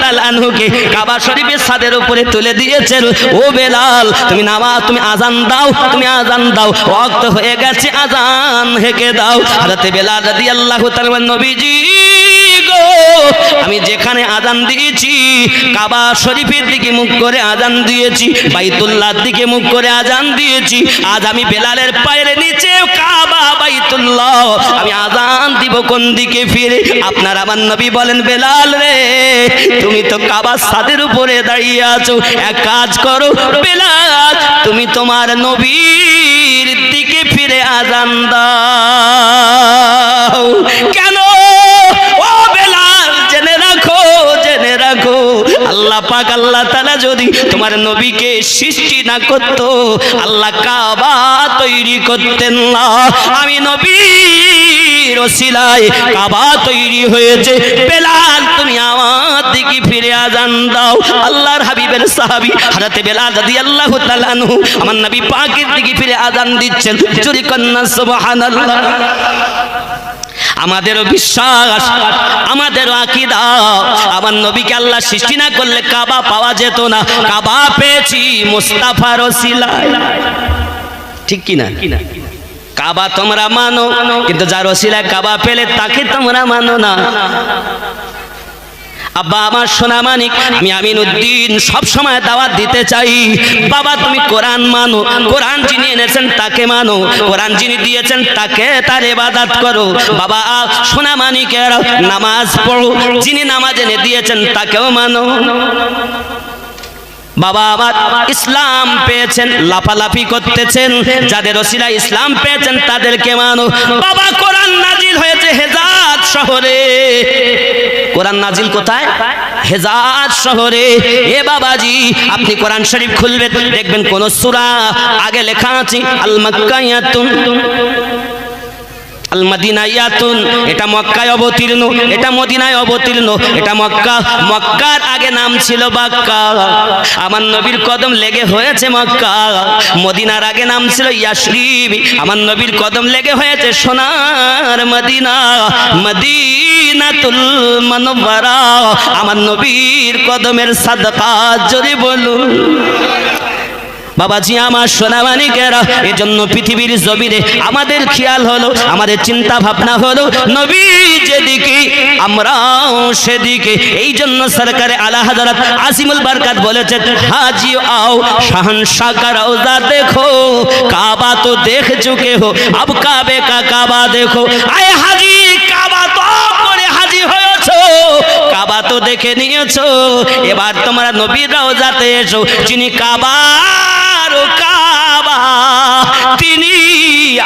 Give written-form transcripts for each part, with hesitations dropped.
তাআলা আনহুকে কাবা শরীফের ছাদের উপরে তুলে দিয়েছেন। ও বেলাল, তুমি নামাজ, তুমি আজান দাও, তুমি আজান দাও, ওয়াক্ত হয়ে গেছে, আজান হেঁকে দাও। হযরত বেলাল রাদিয়াল্লাহু তাআলা, নবীজি গো, আমি যেখানে আজান দিয়েছি কাবা শরীফের দিকে মুখ করে আজান দিয়েছি, বাইতুল্লাহর দিকে মুখ করে আজান দিয়েছি। আজ আমি বেলালের পায়ের নিচে কাবা বাইতুল্লাহ, আমি আজান দিব কোন দিকে ফিরে? আপনার আমার নবী বলেন, বেলাল রে, তুমি তো কাবা ছাদের উপরে দাঁড়িয়ে আছো, এক কাজ করো বেলাল, তুমি তোমার নবীর দিকে ফিরে আজান দাও। কেন? ও বেলাল, জেনে রাখো, জেনে রাখো, আল্লাহ পাক আল্লাহ তাআলা যদি তোমার নবীকে সৃষ্টি না করত, আল্লাহ কাবা তৈরি করতেন না। আমি নবীর ওসিলায় কাবা তৈরি হয়েছে। বেলাল, তুমি আমার দিকে ফিরে আজান দাও। আল্লাহর হাবিবের সাহাবী হযরত বেলাল রাদিয়াল্লাহু তাআলা আনহু আমার নবী পাকের দিকে ফিরে আজান দিচ্ছেন। জোরে কন্না সুবহানাল্লাহ। আমাদেরও বিশ্বাস, আমাদেরও আকীদা, আমার নবীকে আল্লাহ সৃষ্টি না করলে কাবা পাওয়া যেত না। কাবা পেয়েছি মুস্তাফার ওসিলায়। ঠিক কি না? কাবা তোমরা মানো, কিন্তু যার ওসিলায় কাবা পেলে তাকে তোমরা মানো না। আব্বা আমার সোনা মানিক, আমি আমিনউদ্দিন সব সময় দাওয়াত দিতে চাই, বাবা তুমি কোরআন মানো, কোরআন যিনি এনেছেন তাকে মানো, কোরআন যিনি দিয়েছেন তাকে তার ইবাদত করো। বাবা সোনা মানিকের নামাজ পড়ো, যিনি নামাজ এনে দিয়েছেন তাকেও মানো। বাবা আমার ইসলাম পেয়েছেন, লাফালাফি করতেছেন, যাদের ওসিলায় ইসলাম পেয়েছেন তাদেরকে মানো। বাবা কোরআন নাজিল হয়েছে হেজাজ শহরে। কোরআন নাজিল কোথায়? হেজাজ শহরে। এ বাবাজি, আপনি কোরআন শরীফ খুলবেন, দেখবেন কোন সূরা আগে লেখা আছে আল মাক্কায়াতুন, আল মাদিনায়াতুন, এটা মক্কায় অবতীর্ণ, এটা মদিনায় অবতীর্ণ, এটা মক্কা। মক্কার আগে নাম ছিল বাক্কা, আমার নবীর কদম লেগে হয়েছে মক্কা। মদিনার আগে নাম ছিল ইয়াসরিব, আমার নবীর কদম লেগে হয়েছে সোনার মদিনা, মদিনাতুল মুনাওয়ারা। আমার নবীর কদমের সাদকা জোরে বলুন। বাবাজি আমার সোনা মানিকেরা, এজন্য পৃথিবীর জমিনে আমাদের খেয়াল হলো, আমাদের চিন্তা ভাবনা হলো নবী যেদিকে আমরাও সেদিকে। এই জন্য সরকারে আলা হযরত আসিমুল বরকত বলেছেন, হাজি आओ शहंशाह का रौजा देखो, काबा तो देख चुके हो, अब काबे का काबा देखो। आए हाजी, काबा তো করে হাজি হয়েছো, কাবা তো দেখে নিয়েছো, এবার তোমরা নবীর রওজাতে এসো। যিনি কাবা কাবা, তিনি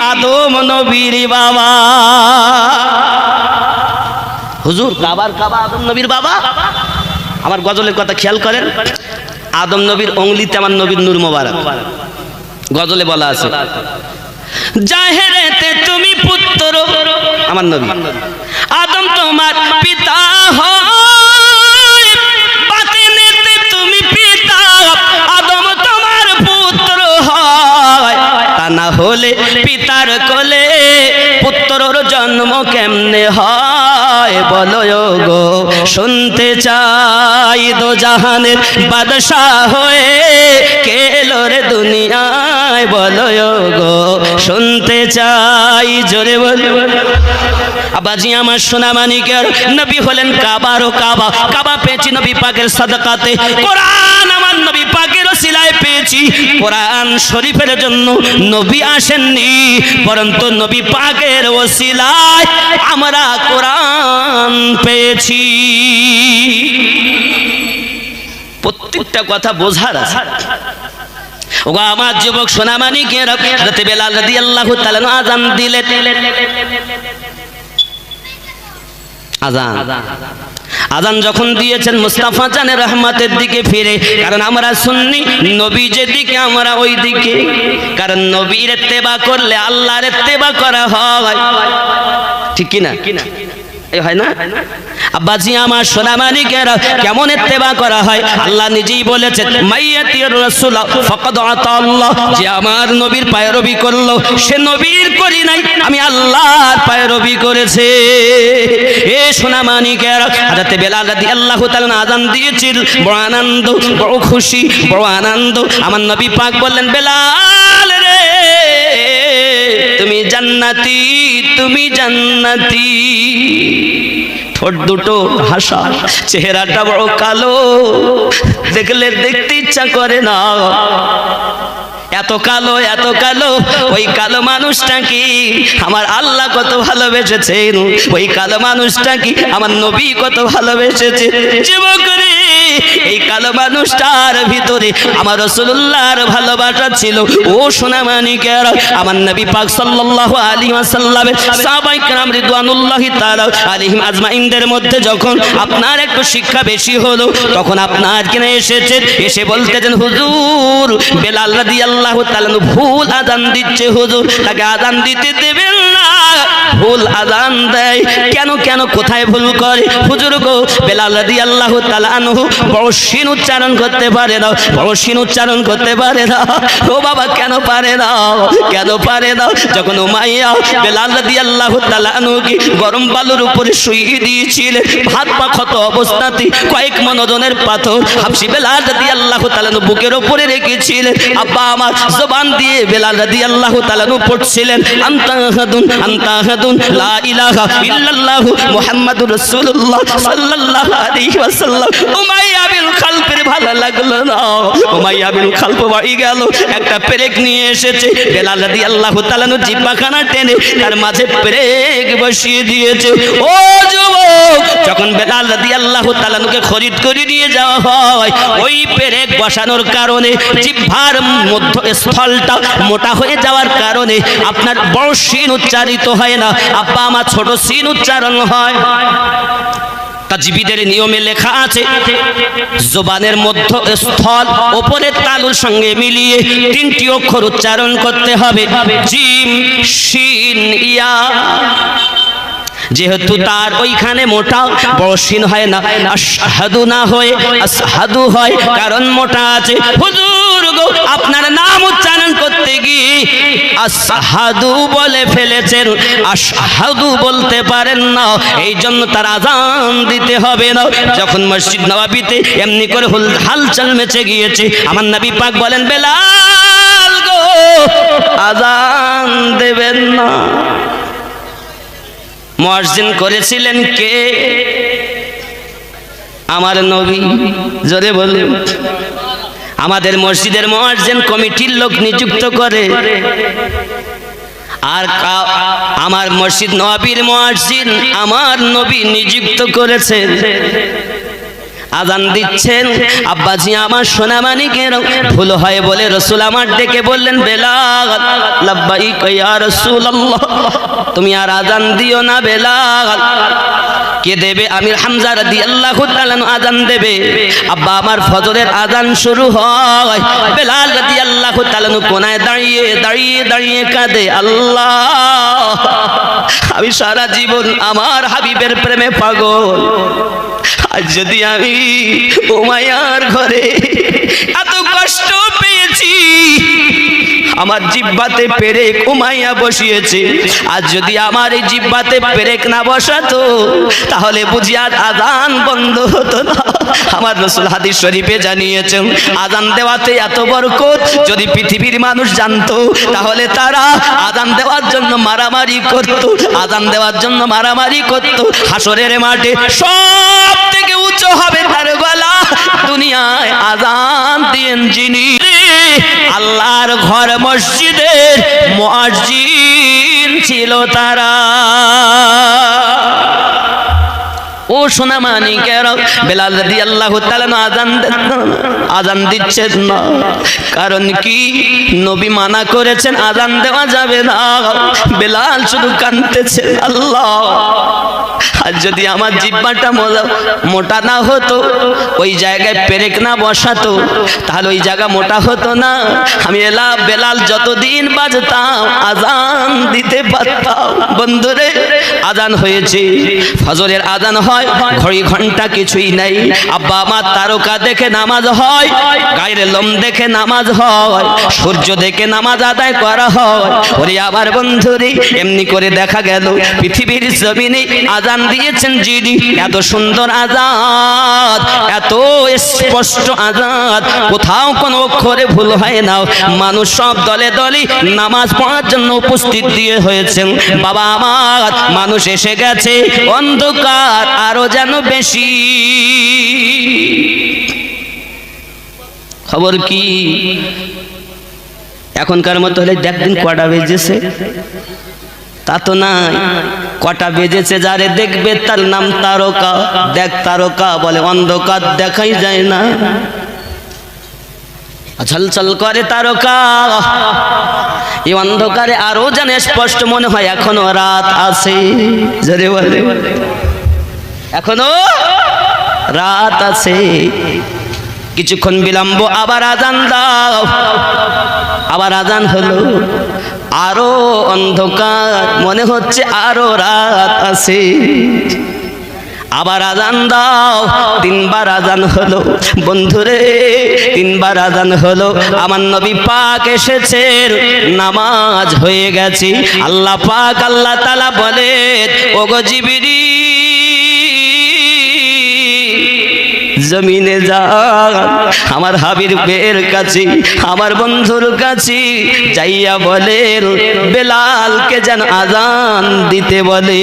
আদম নবীর বাবা। হুজুর, কাবার কাবা আদম নবীর বাবা। আমার গজলের কথা খেয়াল করেন, আদম নবীর অঙ্গলিতে আমার নবীর নূর মোবারক। গজলে বলা আছে, জাহেরেতে তুমি পুত্র, আমার নবী, আদম তোমার পিতা হয়, বাতিনেতে তুমি পিতা, আদম তোমার পুত্র হয়। তা না হলে পিতার কোলে পুত্রর জন্ম কেমনে হয়? বলো গো, শুনতে চাই দো জাহানের বাদশাহ হয়ে কে এলো রে দুনিয়ায়? বলো গো, শুনতে চাই, জোরে বলো। আবাজি আমার সোনা মানিকের, নবী হলেন কাবারও কাবা। কাবা পেয়েছি নবী পাকের সাদকাতে, কোরআন আমার নবী পাকের ওসিলায় পেয়েছি। কোরআন শরীফের জন্য নবী আসেননি, পরন্তু নবী পাকের ওসিলায় আমরা কোরআন পেয়েছি। প্রত্যেকটা কথা বোঝার আছে। ওগো আমার যুবক সোনা মানিকের, হযরত বেলাল রাদিয়াল্লাহু তাআলা আযান দিলেন। আজান যখন দিয়েছেন মুস্তাফা জানের রহমতের দিকে ফিরে, কারণ আমরা সুন্নি, নবী যেদিকে আমরা ওই দিকে। কারণ নবীর ইত্তেবা করলে আল্লাহর ইত্তেবা করা হয়, ঠিক কি না? এই হয় না? আব্বাজি আমার সোনা মানিকেরা, কেমন ইত্তেবা করা হয় আল্লাহ নিজেই বলেছেন, মাইয়াতির রাসূল ফাকাদ আতা আল্লাহ, যে আমার নবীর পায়রবি করলো সে নবীর করি নাই, আমি আল্লাহর পায়রবি করেছে। এ সোনা মানিকেরা, হযরত বেলাল রাদিয়াল্লাহু তাআলা আযান দিয়েছিল, বড় আনন্দ, বড় খুশি, বড় আনন্দ। আমার নবী পাক বললেন, বেলাল রে তুমি জান্নাতি, তুমি জান্নাতি। ঠোঁট দুটো হাসা, চেহারাটা বড় কালো, দেখলে দেখতে ইচ্ছা করে না। এত কালো, এত কালো। ওই কালো মানুষটা কি আমার আল্লাহ কত ভালোবেসেছেন, ওই কালো মানুষটা কি আমার নবী কত ভালোবেসেছে। যুবক রে, এই কালো মানুষটার ভিতরে আমার রাসূলুল্লাহর ভালোবাসা ছিল। ও সোনা মানিকেরা, আমার নবী পাক সাল্লাল্লাহু আলাইহি ওয়াসাল্লামের সাহাবায়ে কেরাম রিদওয়ানুল্লাহি তাআলা আলাইহিম আজমাইনদের মধ্যে যখন আপনার একটু শিক্ষা বেশি হলো, তখন আপনার কিনে এসেছে, এসে বলতেছেন, হুজুর বেলাল রাদিয়াল্লাহু তাআলা ভুল আযান দিচ্ছে, হুজুর তাকে আযান দিতে দেবেন না, ভুল আযান দেয়। কেন কেন কোথায় ভুল করে? হুজুর গো, বেলাল রাদিয়াল্লাহু তাআলা আনহু বড় শিন উচ্চারণ করতে পারে না, বড় শিন উচ্চারণ করতে পারে না। ও বাবা, কেন পারে না, কেন পারে না? যখন উমাইয়া বেলাল রাদিয়াল্লাহু তাআলা আনহুকে গরম বালুর উপরে শুইয়ে দিয়েছিলেন, হাত পা ক্ষত অবস্থাতে কয়েক মণ ওজনের পাথর হাবশী বেলাল রাদিয়াল্লাহু তাআলা বুকের উপরে রেখেছিলেন। আব্বা আমার জবান দিয়ে বেলাল রাদিয়াল্লাহু তাআলা পড়ছিলেন, আনতা আহাদুন, আনতা আহাদুন, লা ইলাহা ইল্লাল্লাহু মুহাম্মাদুর রাসূলুল্লাহ সাল্লাল্লাহু আলাইহি ওয়াসাল্লাম। উমাইয়া বিন খালফের ভালো লাগলো না, উমাইয়া বিন খালফ বাড়ি গেল, একটা পেরেক নিয়ে এসেছে। বেলাল রাদিয়াল্লাহু তাআলা জিহ্বাখানা টেনে তার মাঝে পেরেক বসিয়ে দিয়েছে। ও যুবক, যখন বেলাল রাদিয়াল্লাহু তাআলাকে খরিদ করে নিয়ে যাওয়া হয়, ওই পেরেক বসানোর কারণে জিহ্বার মধ্যস্থলটা মোটা হয়ে যাওয়ার কারণে আপনার বড় শিন উচ্চারিত হয় না, আব্বা আমার ছোট শিন উচ্চারণ হয়। তাজবিদের নিয়মে লেখা আছে, জবানের মধ্যস্থল উপরের তালুর সঙ্গে মিলিয়ে তিনটি অক্ষর উচ্চারণ করতে হবে, জিম শিন ইয়া। যেহেতু তার ওইখানে মোটা বড় শিন হয় না, আশহাদু না হয়ে আসহাদু হয়, কারণ মোটা আছে। হুজুর গো, আপনার নাম উচ্চারণ করতে গিয়ে আসহাদু বলে ফেলেছেন, আশহাদু বলতে পারেন না, এই জন্য তার আযান দিতে হবে না। যখন মসজিদ নববীতে এমনি করে হালচাল মেচে গিয়েছে, আমার নবী পাক বলেন, বেলাল গো আযান দেবেন না। মুয়াজ্জিন করেছিলেন কে? আমার নবী। জোরে বলুন। আমাদের মসজিদের মুয়াজ্জিন কমিটির লোক নিযুক্ত করে, আর আমার মসজিদ নববীর মুয়াজ্জিন আমার নবী নিযুক্ত করেছেন। আযান দিচ্ছেন, আব্বাজি আমার সোনা মানিকের ভুল হয় বলে রাসূল আমার ডেকে বললেন, বেলাল লাব্বাইক ইয়া রাসূলুল্লাহ, তুমি আর আযান দিও না বেলাল। কে দেবে? আমির হামজা রাদিয়াল্লাহু তাআলা আযান দেবে। আব্বা আমার ফজরের আযান শুরু হয়, বেলাল রাদিয়াল্লাহু তাআলা কোনায় দাঁড়িয়ে দাঁড়িয়ে দাঁড়িয়ে কাঁদে, আল্লাহ আমি সারা জীবন আমার হাবিবের প্রেমে পাগল, আজ যদি আমি উমাইয়ার ঘরে এত কষ্ট পেয়েছি, আমার জিহ্বাতে পেরেক উমাইয়া বসিয়েছে, আজ যদি আমার এই জিহ্বাতে পেরেক না বসাতো তাহলে বুঝি আর আযান বন্ধ হতো না। আমার রাসূল হাদিস শরীফে জানিয়েছেন, আযান দেওয়াতে এত বরকত, যদি পৃথিবীর মানুষ জানতো তাহলে তারা আযান দেওয়ার জন্য মারামারি করত, আযান দেওয়ার জন্য মারামারি করত। হাসরের মাঠে সব থেকে উঁচু হবে তার গলা, দুনিয়ায় আযান দিয়েন যিনি, আল্লাহর ঘর মসজিদের মুয়াজ্জিন ছিল তারা। ও সোনা মানিকেরা, বেলাল রাদিয়াল্লাহু তাআলা আযান দিচ্ছেন না, কারণ কি? নবী মানা করেছেন আযান দেওয়া যাবে না। বেলাল শুধু কাঁদতেছে, আল্লাহ আর যদি আমার জিহ্বাটা মোটা না হতো, ওই জায়গায় পেরেক না বসাতো, তাহলে ওই জায়গা মোটা হতো না, আমি বেলাল যতদিন বাজতাম আযান দিতে পারতাম। বন্ধুরে, আযান হয়েছে, ফজরের আযান হয়, ঘড়ি ঘন্টা কিছুই নাই। আব্বা আমার তারকা দেখে নামাজ হয়, গায়ের লোম দেখে নামাজ হয়, সূর্য দেখে নামাজ আদায় করা হয়। ওরে আমার বন্ধুরে, এমনি করে দেখা গেল পৃথিবীর জমিনে আজান দিয়েছেন যিনি, এত সুন্দর আজান, এত স্পষ্ট আজান, কোথাও কোনো অক্ষরে ভুল হয় না। মানুষ সব দলে দলে নামাজ পড়ার জন্য উপস্থিত দিয়ে হয়েছেন। বাবা আমার, মানুষ এসে গেছে, অন্ধকার আরো যেন বেশি। খবর কি? এখনকার মতো হলে দেখদিন কটা বেজেছে, তা তো নাই। কটা বেজেছে যারে দেখবে তার নাম তারকা। দেখ তারকা বলে অন্ধকার দেখাই যায় না, ঝলঝল করে তারকা। এই অন্ধকারে আরো যেন স্পষ্ট মনে হয় এখনো রাত আছে। জোরে বলে, এখনো রাত আছে। কিছুক্ষণ বিলম্ব, আবার আজান দাও। আবার আজান হলো, আরো অন্ধকার, মনে হচ্ছে আরো রাত আছে। আবার আজান দাও। তিনবার আজান হলো বন্ধুরে, তিনবার আজান হলো। আমার নবী পাক এসেছেন, নামাজ হয়ে গেছে। আল্লাহ পাক, আল্লাহ তাআলা বলেন, ওগো জিবরিল, জমিনে যান, আমার হাবিবের কাছে, আমার বন্ধুর কাছে যাইয়া বলেন বেলালকে যেন আজান দিতে বলে।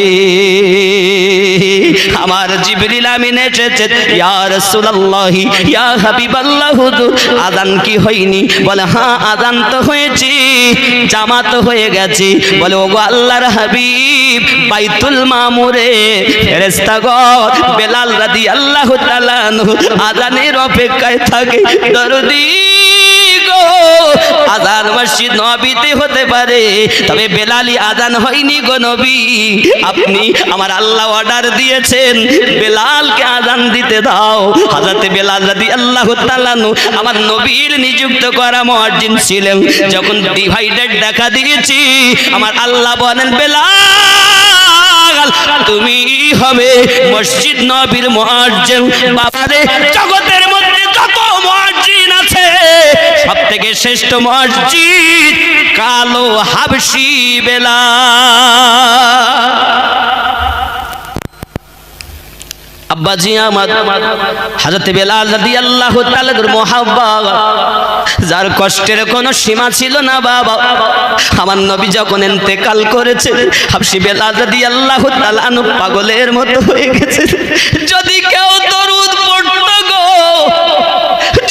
আমার জিবরিল আমিন এসেছেন, ইয়া রাসূলুল্লাহ, ইয়া হাবিবাল্লাহ, হুজুর আজান কি হয়নি? বলে হ্যাঁ, আজান তো হয়েছে, জামাত হয়ে গেছে। বলে ওগো আল্লাহর হাবিব, বাইতুল মামুরে ফেরেশতাগণ বেলাল রাদিয়াল্লাহু তাআলা আজানের অপেক্ষায় থাকে। দরদি গো, আজান মসজিদ নবীতে হতে পারে, তবে বেলালি আজান হয়নি গো নবী। আপনি, আমার আল্লাহ অর্ডার দিয়েছেন বেলালকে আজান দিতে দাও। হযরত বেলাল রাদিয়াল্লাহু তাআলা আমার নবীর নিযুক্ত করা মুয়াজ্জিন ছিলেন। যখন ডিভাইডেড দেখা দিয়েছি, আমার আল্লাহ বলেন বেলাল তুমি হবে মসজিদ নবীর মুয়াজ্জিন। বাবারে, জগতের মধ্যে যত মুয়াজ্জিন আছে সবথেকে শ্রেষ্ঠ মসজিদ কালো হাবশি বেলাল। আব্বাজি আমার হযরত বেলাল রাদিয়াল্লাহু তাআলার মুহাব্বত, যার কষ্টের কোনো সীমা ছিল না বাবা। আমার নবী যখন ইন্তেকাল করেছে, হাবশি বেলাল রাদিয়াল্লাহু তাআলা পাগলের মতো হয়ে গেছে। যদি কেউ দরুদ পড়তো গো,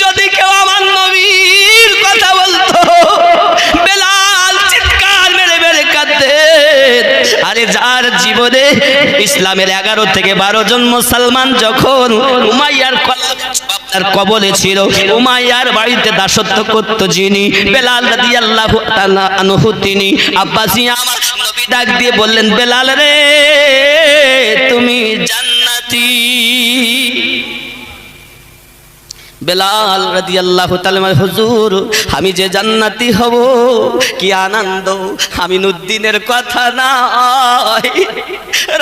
যদি কেউ আমার নবীর কথা বলতো, বেলাল চিৎকার মেরে মেরে কাঁদতেন। আরে যার জীবনে ইসলামের 11 থেকে 12 জন মুসলমান যখন উমাইয়ার কবলে ছিল, উমাইয়ার বাড়িতে দাসত্ব করত যিনি, বেলাল রাদিয়াল্লাহু তাআলা আনহু তিনি। আব্বাসি আমার নবী ডাক দিয়ে বললেন, বেলাল রে তুমি জান্নাতি। বেলাল রাদিয়াল্লাহু তাআলা, হুজুর আমি যে জান্নাতি হব, কি আনন্দ। আমিনুদ্দিনের কথা নয়,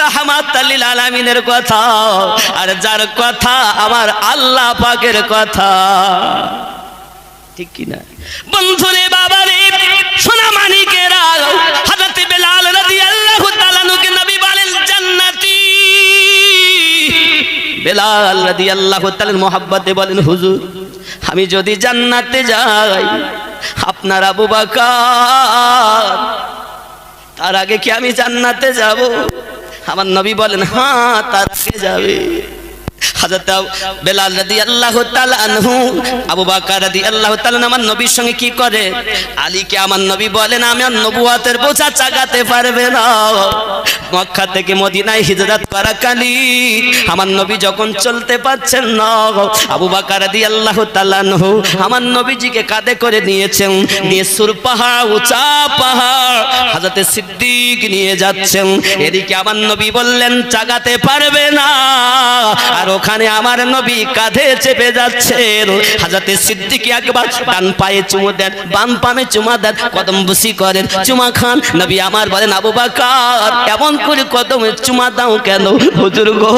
রাহমাতাল লিল আলামিনের কথা, আর যার কথা আমার আল্লাহ পাকের কথা। ঠিক কি না বন্ধুরে? বাবারে, সোনা মানিকেরা, হযরত বেলাল রাদিয়াল্লাহু তাআলা কে নবী বলেন জান্নাতি। বেলাল রাদিয়াল্লাহু তাআলার মহব্বতে বলেন, হুজুর আমি যদি জান্নাতে যাই, আপনার আবু বকর তার আগে কি আমি জান্নাতে যাব? আমার নবী বলেন, হ্যাঁ তার আগে যাবে। হযরত বেলাল রাদিয়াল্লাহু তাআলা আনহু, আবু বকর রাদিয়াল্লাহু তাআলা আমার নবীর সঙ্গে কি করে? আলীকে আমার নবী বলেন, আমি নবুয়তের বোঝা চাগাতে পারবে না। মক্কা থেকে মদিনায় হিজরত করা কালী আমার নবী যখন চলতে পারছেন না, আবু বকর রাদিয়াল্লাহু তাআলা আনহু আমার নবীজিকে কাঁধে করে নিয়েছেন, নিয়ে সুর পাহাড়, উঁচা পাহাড় হযরত সিদ্দিক নিয়ে যাচ্ছেন। এদিকে আমার নবী বললেন চাগাতে পারবে না, আর ওখানে আমার নবী কাঁধে চেপে যাচ্ছেন। হযরত সিদ্দিক আকবর ডান পায়ে চুমু দেন, বাম পায়ে চুমা দেন, কদম বুসি করেন, চুমা খান। নবী আমার বলেন, আবু বকর এমন করে কদমে চুমা দাও কেন? হুজুর গো,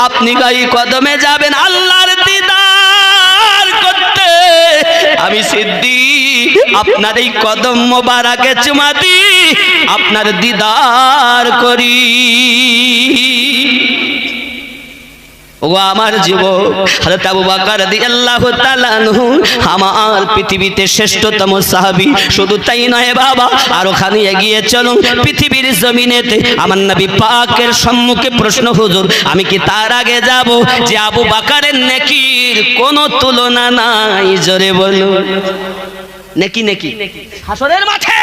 আপনি গাই কদমে যাবেন আল্লাহর দিদার করতে, আমি সিদ্দিক আপনার এই কদম মোবারকে চুমা দিই, আপনার দিদার করি। ও আমার যুবক, হযরত আবু বকর রাদিয়াল্লাহু তাআলা আনহু আমার পৃথিবীতে শ্রেষ্ঠতম সাহাবী। শুধু তাই নয় বাবা, আর ওখানে এগিয়ে চলুন। পৃথিবীর জমিনেতে আমার নবী পাকের সম্মুখে প্রশ্ন, হুজুর আমি কি তার আগে যাব যে আবু বকরের নেকির কোনো তুলনা নাই? জোরে বলুন। নেকি নেকি হাসরের মাঠে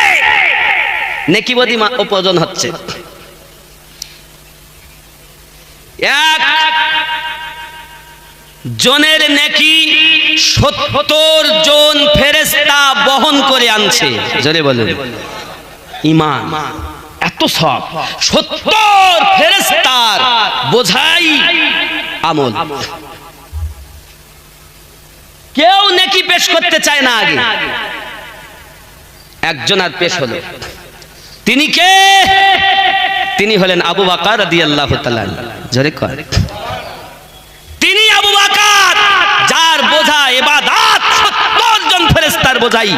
নেকি বদি উপজন হচ্ছে। এক জনের নেকি 70 জন ফেরেশতা বহন করে আনছে। জোরে বলুন। ঈমান এত সব, 70 ফেরেশতার বোঝাই আমল। কেউ নেকি পেশ করতে চায় না আগে, একজন আর পেশ হলো। তিনি কে? তিনি হলেন আবু বকর রাদিয়াল্লাহু তাআলা। জোরে কর। তিনি আবু বকর যার বোঝা ইবাদত 70 জন ফেরেশতার বোঝাই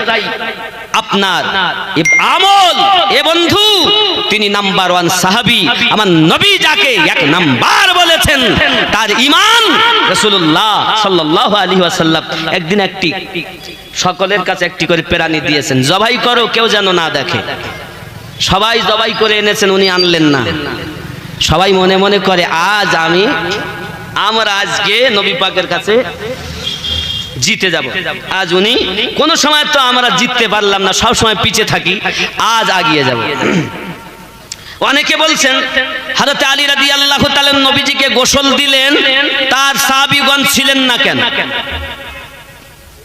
আপনার আমল। এ বন্ধু, তিনি নাম্বার 1 সাহাবী। আমার নবী যাকে এক নাম্বার বলেছেন, তার ঈমান। রাসূলুল্লাহ সাল্লাল্লাহু আলাইহি ওয়াসাল্লাম একদিন একটি সকলের কাছে একটি করে প্রাণী দিয়েছেন, জবাই করো, কেউ যেন না দেখে। সবাই জবাই করে এনেছেন, উনি আনলেন না। সবাই মনে মনে করে আমরা আজকে নবী পাকের কাছে জিতে যাব। আজ উনি কোন সময় তো আমরা জিততে পারলাম না, সব সময় পিছে থাকি, আজ আগিয়ে যাব। অনেকে বলছেন হযরত আলী রাদিয়াল্লাহু তাআলা নবীজিকে গোসল দিলেন, তার সাহাবীগণ ছিলেন না কেন?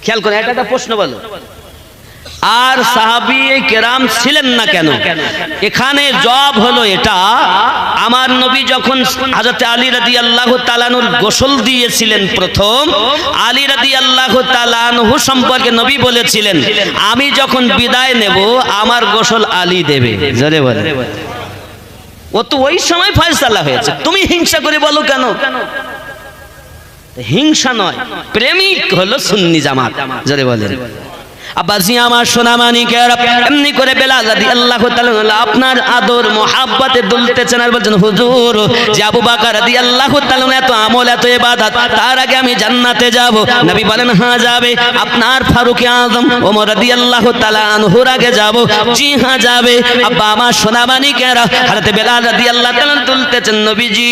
খেয়াল করে, এটা একটা প্রশ্ন বলো। আর সাহাবী কেরাম ছিলেন না কেন? এখানে জবাব হলো এটা, আমার নবী যখন হযরত আলী রাদিয়াল্লাহু তাআলা আনহুর গোসল দিয়েছিলেন প্রথম, আলী রাদিয়াল্লাহু তাআলা আনহু সম্পর্কে নবী বলেছিলেন, আমি যখন বিদায় নেব আমার গোসল আলী দেবে। জোরে বলে। ও তো ওই সময় ফয়সালা হয়েছে, তুমি হিংসা করে বলো কেন? হিংসা নয়, প্রেমিক হলো সুন্নি জামাত। জোরে বলেন। আব্বাজি আমার সোনা মানিকের, এমনি করে বেলাল রাদিয়াল্লাহু তাআলা আপনার আদর মোহাব্বতে দুলতেছেন আর বলছেন, হুজুর যে আবু বকর রাদিয়াল্লাহু তাআলা এত আমল এত ইবাদত, তার আগে আমি জান্নাতে যাব। নবী বলেন, হ্যাঁ যাবে। আপনার ফারুক আযম ওমর রাদিয়াল্লাহু তাআলা আনহুর আগে যাব। জি হ্যাঁ যাবে। আব্বা আমার সোনা মানিকের, হযরত বেলাল রাদিয়াল্লাহু তাআলা তুলতেছেন, নবীজি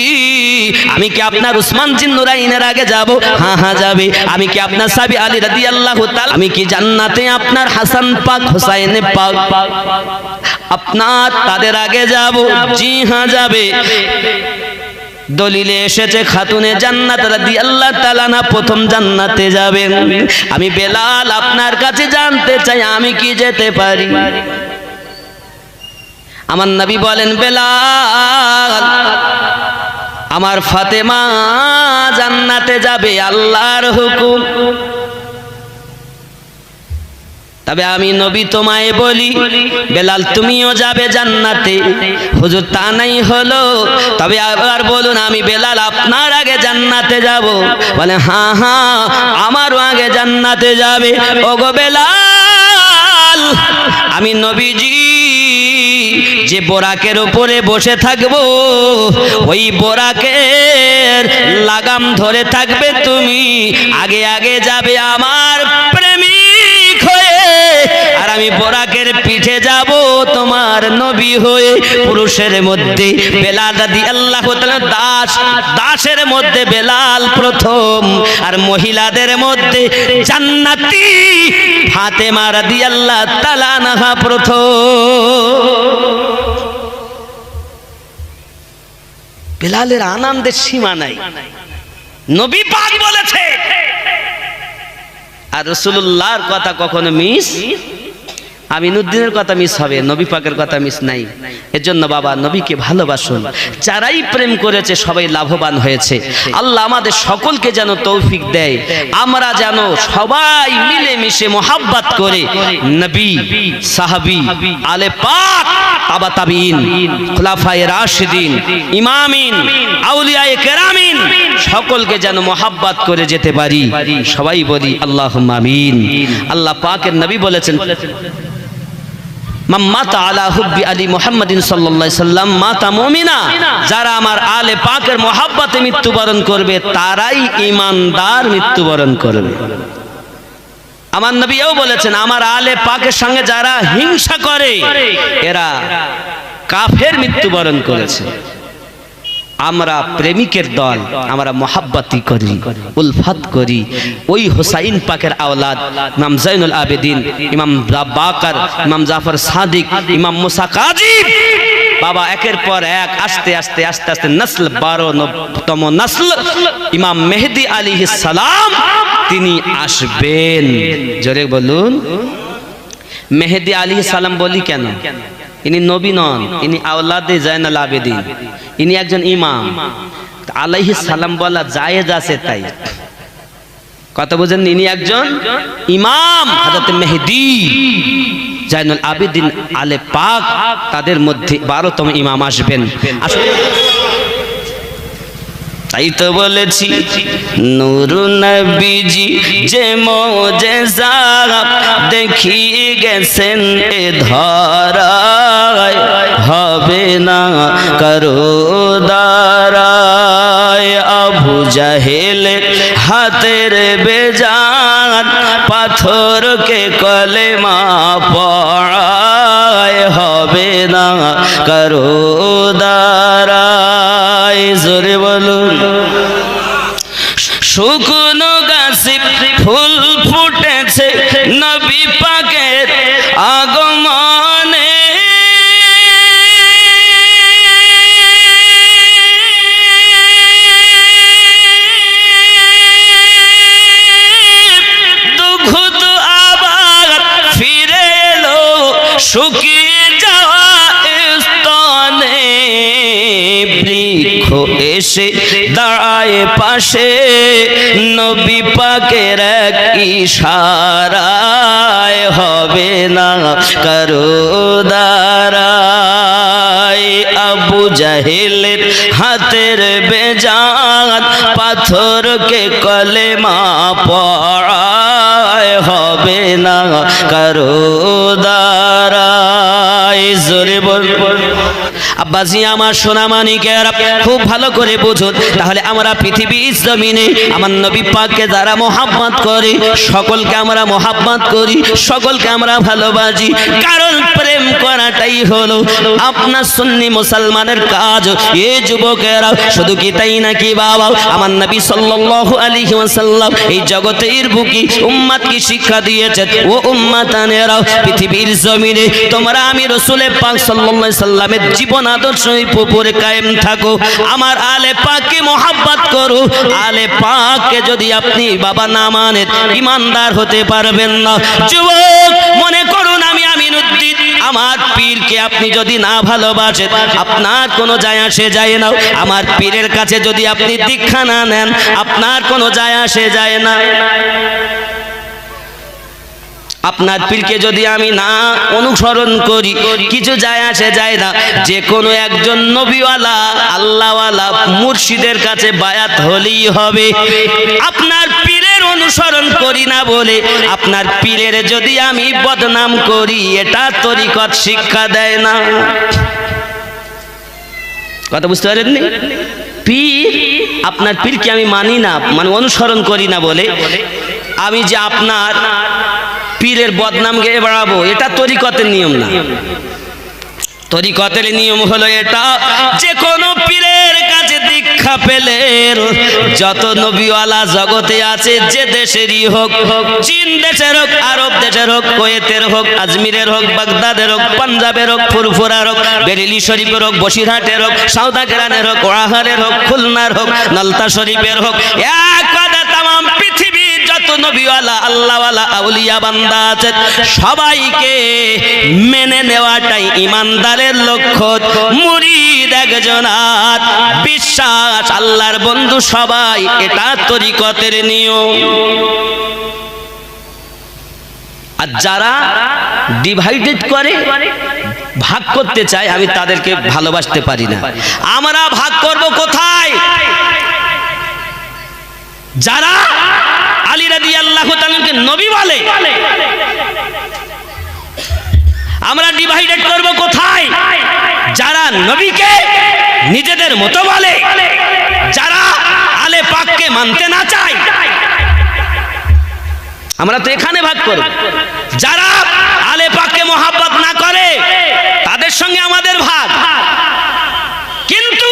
আমি কি আপনার উসমান জিন নুরাইনের আগে যাব? হ্যাঁ হ্যাঁ যাবে। আমি কি আপনার সাহাবী আলী রাদিয়াল্লাহু তাআলা, আমি কি জান্নাতে আপনার হাসান পাক হুসাইন পাক আপনার তাদের আগে যাব? জি হ্যাঁ যাবে। দলিলে এসেছে খাতুনে জান্নাত রাদিয়াল্লাহু তাআলা না প্রথম জান্নাতে যাবেন। আমি বেলাল আপনার কাছে জানতে চাই, আমি কি যেতে পারি? আমার নবী বলেন, বেলাল আমার ফাতেমা জান্নাতে যাবে, আল্লাহর হুকুম। তবে আমি নবী তোমায় বলি, বেলাল তুমিও যাবে জান্নাতে। হুজুর তা নাই হলো, তবে আবার বলুন, আমি বেলাল আপনার আগে জান্নাতে যাব? বলে, হ্যাঁ হ্যাঁ আমারও আগে জান্নাতে যাবে। ওগো বেলাল, আমি নবীজি যে বোরাকের উপরে বসে থাকবো, ওই বোরাকের লাগাম ধরে থাকবে তুমি, আগে আগে যাবে আমার প্রেমিক হয়ে, আর আমি বোরাকের পিঠে যাব তোমার নবী হয়ে। পুরুষের মধ্যে বেলাল রাদিয়াল্লাহু তাআলা দাসের মধ্যে বেলাল প্রথম, আর মহিলাদের মধ্যে জান্নাতি ফাতেমা রাদিয়াল্লাহু তাআলা আনহা প্রথম। বেলালের আনন্দের সীমা নাই, নবী পাক বলেছে। আর রাসূলুল্লাহর কথা কখনো মিস আমিনুদ্দিনের কথা মিস হবে, নবী পাকের কথা মিস নাই। এর জন্য বাবা নবীকে ভালোবাসুন। যারাই প্রেম করেছে সবাই লাভবান হয়েছে। আল্লাহ আমাদের সকলকে যেন তৌফিক দেয়, আমরা যেন সবাই মিলেমিশে মোহাব্বত করে নবী, সাহাবী, আলে পাক, তাবা তাবিঈন, খুলাফায়ে রাশিদিন, ইমামিন, আউলিয়ায়ে কেরামিন সকলকে যেন মোহাব্বত করে যেতে পারি। সবাই বলি আল্লাহুম্মা আমিন। আল্লাহ পাকের নবী বলেছেন, মাতা আলা হুব্বি আলী মুহাম্মাদিন সাল্লাল্লাহু আলাইহি সাল্লাম মাতা মুমিনা। যারা আমার আলে পাকের মোহাব্বতে মৃত্যুবরণ করবে তারাই ঈমানদার মৃত্যুবরণ করবে। আমার নবীও বলেছেন, আমার আলে পাকের সঙ্গে যারা হিংসা করে এরা কাফের মৃত্যুবরণ করেছে। আমরা প্রেমিকের দল, আমরা মোহাব্বতি করি, উলফত করি। ওই হুসাইন পাকের আওলাদ ইমাম জাইনুল আবেদিন, ইমাম বাকার, ইমাম জাফর সাদিক, ইমাম মুসা কাজিম, বাবা একের পর এক আস্তে আস্তে আস্তে আস্তে নসল 12তম নসল ইমাম মেহেদী আলাইহিস সালাম তিনি আসবেন। জোরে বলুন মেহেদী আলাইহিস সালাম। বলি কেন? ইনি নবী নন, ইনি আওলাদে জাইনুল আবেদিন, ইনি একজন ইমাম। আলাইহিস সালাম বলা জায়েজ আছে তাই। কথা বুঝেন? ইনি একজন ইমাম, হযরত মেহেদী জাইনুল আবেদিন আলে পাক, তাদের মধ্যে 12তম ইমাম আসবেন। তাই তো বলেছি নূর নবীজি যে মুজিজা দেখিয়ে গেছেন এ ধরায়, হবে না কারো দ্বারায়। আবু জাহেল হাতের বেজান পাথরকে কলেমা পড়ায়, হবে না কারো দ্বারায়। জোরে বলুন। শুকনো গাছে ফুল ফুটেছে নবী পাকের আগমনে, দুঃখ তো আবার ফিরে এলো শুকিয়ে যাওয়া স্তনে। বৃক্ষ এসে দাঁড়ায় পাশে নবী পাকের এক ইশারায়, হবে না কারো দ্বারায়। আবু জাহেলের হাতের বেজান পাথরকে কলেমা পড়ায়, হবে না কারো দ্বারায়। জোরে বলুন। আব্বাজি আমার সোনা মানিকেরা খুব ভালো করে বুঝুন। তাহলে আমরা পৃথিবীর জমিনে আমার নবী পাককে যারা মোহাব্বত করে সকলকে আমরা মোহাব্বত করি, সকলকে আমরা ভালোবাসি। কারণ প্রেম করাটাই হলো আপনার সুন্নি মুসলমানের কাজ। এ যুবকেরা শুধু কি তাই নাকি বাবা? আমার নবী সাল্লাল্লাহু আলাইহি ওয়াসাল্লাম এই জগতের বুকে উম্মতকে শিক্ষা দিয়েছেন, ও উম্মতানেরা পৃথিবীর জমিনে তোমরা আমি রাসূলের পাক সাল্লাল্লাহু আলাইহি সাল্লামের জীবন আদর্শের উপরে কায়েম থাকো, আমার আলে পাককে মোহাব্বত করো। আলে পাককে যদি আপনি বাবা না মানেন ঈমানদার হতে পারবেন না। যুবক মনে করুন আমি আমিনুদ্দিন, আমার পীরকে আপনি যদি না ভালোবাসেন আপনার কোনো যায় আসে যায় না। আমার পীরের কাছে যদি আপনি দীক্ষা না নেন আপনার কোনো যায় আসে যায় না। আপনার পীরকে যদি আমি না অনুসরণ করি কিছু যায় আসে যায় না। যে কোনো একজন নবীওয়ালা আল্লাহওয়ালা মুর্শিদের কাছে বায়াত হলেই হবে। আপনার পীরের অনুসরণ করি না বলে আপনার পীরের যদি আমি বদনাম করি এটা তরিকত শিক্ষা দেয় না। কথা বুঝতে পারেননি? পীর, আপনার পীরকে আমি মানি না মানে অনুসরণ করি না বলে আমি যে আপনার পীরের বদনাম গেয়ে বেড়াবো এটা তরিকতের নিয়ম না। তরিকতের নিয়ম হলো এটা, যে কোনো পীরের কাছে দীক্ষা পেলে যত নবীওয়ালা জগতে আছে, যে দেশেরই হোক, চীন দেশের হোক, আরব দেশের হোক, কুয়েতের হোক, আজমিরের হোক, বাগদাদের হোক, পাঞ্জাবের হোক, ফুরফুরার হোক, বেরেলি শরীফের হোক, বসিরহাটের হোক, সাউদা কেরানের হোক, ওয়াহারের হোক, খুলনার হোক, নলতা শরীফের হোক, এক কথা তামাম পৃথিবীর যত নবীওয়ালা আল্লাহওয়ালা আউলিয়া বান্দা আছে, সবাইকে মেনে নেওয়াটাই ইমানদারের লক্ষ্য। মুরিদ একজন আর বিশ্বাস আল্লাহর বন্ধু সবাই, এটা তরিকতের নিয়ম। আর যারা ডিভাইডেড করে, ভাগ করতে চায়, আমি তাদেরকে ভালোবাসতে পারি না। আমরা ভাগ করব কোথায়? যারা আলী রাদিয়াল্লাহু তাআলাকে নবী বলে, আমরা ডিভাইডেড করব কোথায়? যারা নবীকে নিজেদের মতো বলে, যারা আলে পাককে মানতে না চায়, আমরা তো এখানে ভাগ করব। যারা আলে পাককে মোহাব্বত না করে, তাদের সঙ্গে আমাদের ভাগ। কিন্তু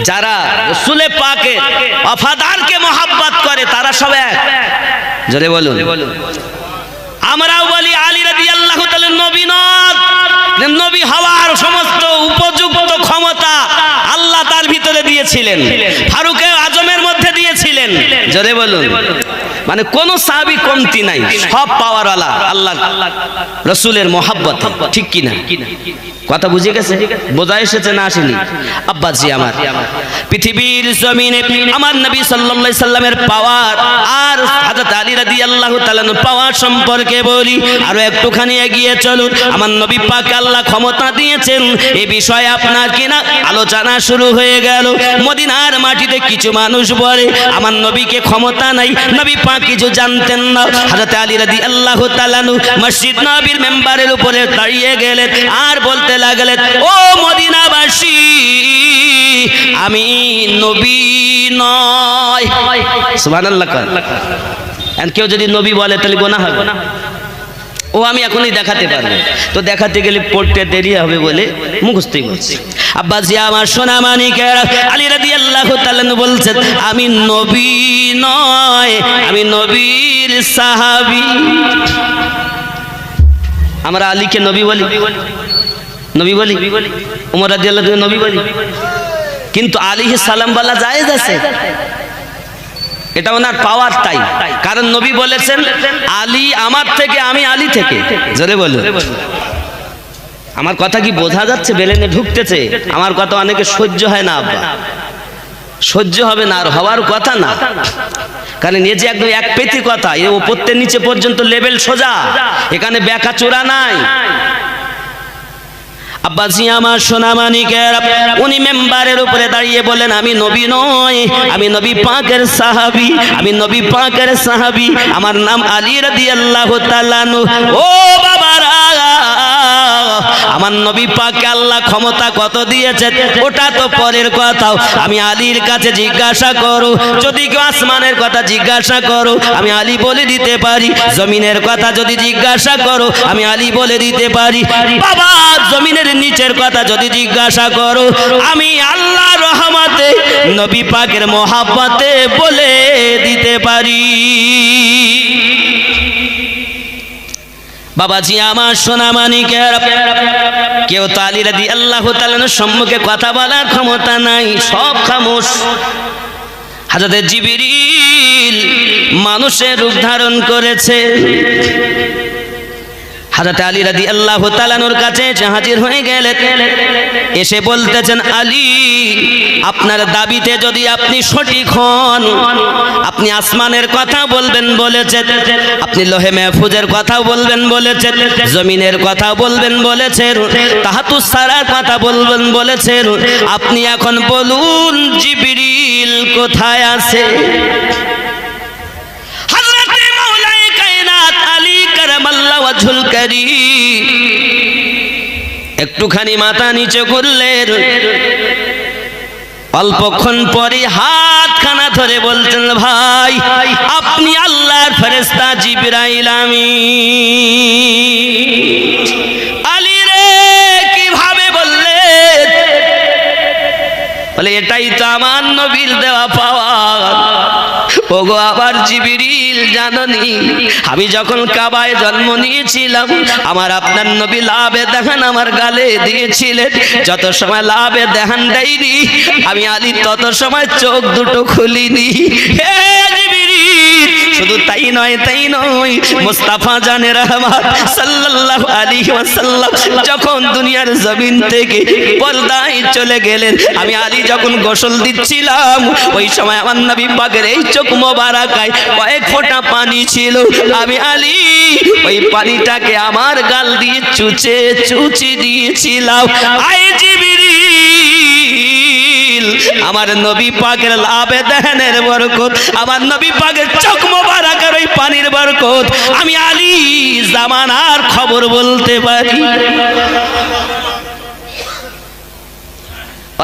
যারা রাসূলে পাকের ওয়াফাদারকে মোহাব্বত করে, তারা সব এক। জোরে বলুন। আমরাও বলি আলী রাদিয়াল্লাহু তাআলা নবী নন, নবী হওয়ার সমস্ত উপযুক্ত ক্ষমতা আল্লাহ তার ভিতরে দিয়েছিলেন, ফারুকে আজমের মধ্যে দিয়েছিলেন। জোরে বলুন। মানে কোন সাহাবী কমতি নাই, সব পাওয়ারওয়ালা আল্লাহ রাসূলের মহব্বত। ঠিক কি না? কথা বুঝে গেছে? বোঝা এসেছে না আসেনি? আব্বাজি আমার, পৃথিবীর জমিনে আমার নবী সাল্লাল্লাহু আলাইহি সাল্লামের পাওয়ার আর হযরত আলী রাদিয়াল্লাহু তাআলার পাওয়ার সম্পর্কে বলি। আরো একটুখানি এগিয়ে চলুন। আমার নবী পাক আল্লাহ ক্ষমতা দিয়েছেন, এই বিষয়ে আপনার কিনা আলোচনা শুরু হয়ে গেল। মদিনার মাটিতে কিছু মানুষ বলে আমার নবীকে ক্ষমতা নাই, নবী পাক কিছু জানতেন না। হযরত আলী রাদিয়াল্লাহু তাআলা মসজিদ নববীর মেম্বারের উপরে দাঁড়িয়ে গেলেন আর বলতে লাগলেন, ও মদিনাবাসী, আমি নবী নয়। সুবহানাল্লাহ। আর কেউ যদি নবী বলে তাহলে গুনাহ হবে। ও আমি এখনই দেখাতে পারবো, তো দেখাতে গেলে পড়তে দেরি হবে বলে মুখস্থই বলছি। আব্বাজি আমার সোনা মানিকেরা, আলী রাদিয়াল্লাহু তাআলা বলছেন, আমি নবী নয়, আমি নবীর সাহাবী। আমরা আলীকে নবী বলি, নবী বলি, ওমর রাদিয়াল্লাহু তাআলা নবী বলি, কিন্তু আলাইহিস সালাম বলা জায়েজ আছে। এটা ওনার পাওয়ার, তাই। কারণ নবী বলেছেন, আলী আমার থেকে, আমি আলী থেকে। জোরে বলুন। আমার কথা কি বোঝা যাচ্ছে? বেলেনে ঢুকতেছে? আমার কথা অনেকে সহ্য হয় না আব্বা, সহ্য হবে না, আর হওয়ার কথা না। কারণ এই যে একদম এক পেতি কথা, এ উপর থেকে নিচে পর্যন্ত লেভেল সোজা, এখানে ব্যাকা চূড়া নাই। আব্বাজি আমার সোনা মানিকের, উনি মেম্বারের উপরে দাঁড়িয়ে বলেন, আমি নবী নয়, আমি নবী পাকের সাহাবী, আমি নবী পাকের সাহাবী, আমার নাম আলী রাদিয়াল্লাহু তাআলা। ও বাবারা, আমার নবী পাককে আল্লাহ ক্ষমতা কত দিয়েছে ওটা তো পরের কথা। আমি আলীর কাছে জিজ্ঞাসা করো, যদি কেউ আসমানের কথা জিজ্ঞাসা করো আমি আলী বলে দিতে পারি, জমিনের কথা যদি জিজ্ঞাসা করো আমি আলী বলে দিতে পারি, বাবা জমিনের নিচের কথা যদি জিজ্ঞাসা করো আমি আল্লাহর রহমতে নবী পাকের মহব্বতে বলে দিতে পারি। বাবাজি আমার সোনা মানিকের, কেউ তো আলী রাদিয়াল্লাহু তাআলার সম্মুখে কথা বলার ক্ষমতা নাই, সব খামোশ। হযরত জিবরিল মানুষের রূপ ধারণ করেছে, হযরত আলী রাদিয়াল্লাহু তাআলার কাছে হাজির হয়ে গেলেন, এসে বলতেছেন, আলী আপনার দাবিতে যদি আপনি সঠিক হন, আপনি আসমানের কথা বলবেন বলেছেন, আপনি লোহে মাহফুজের কথা বলবেন বলেছেন, জমিনের কথা বলবেন বলেছেন, তাহাতুস সারার কথা বলবেন বলেছেন, আপনি এখন বলুন জিবরিল কোথায় আছে? একটুখানি মাথা নিচে করলেন, অল্পক্ষণ পরে হাতখানা ধরে বলছেন, ভাই আপনি আল্লাহর ফেরেশতা জিবরাইল। আমি আলী রে কিভাবে বললেন? বলে এটাই তো আমার নবীর দেওয়া পাওয়ার। ওগো আবার জিবরিল জাননি, আমি যখন কাবায় জন্ম নিয়েছিলাম আমার আপনার নবী লাভে দেখান আমার গালে দিয়েছিলেন, যত সময় লাভে দেখান দেয়নি আমি আলী তত সময় চোখ দুটো খুলিনি। হে জিবরিল, শুধু তাই নয় তাই নয়, মুস্তাফা জানে রহমত সাল্লাল্লাহু আলাইহি ওয়াসাল্লাম যখন দুনিয়ার জমিন থেকে পর্দায় চলে গেলেন, আমি আলী যখন গোসল দিচ্ছিলাম ওই সময় আমার নবী পাকের এই চোখ মোবারকায় কয়েক ফোঁটা পানি ছিল। আমি আলী ওই পানিটাকে আমার গাল দিয়ে চুচে চুচে দিয়েছিলাম। আয় জিবরিল, আমার নবী পাকের আবেদনের বরকত, আমার নবী পাকের চোখ মোবারকের ওই পানির বরকত আমি আলী জামানার খবর বলতে পারি।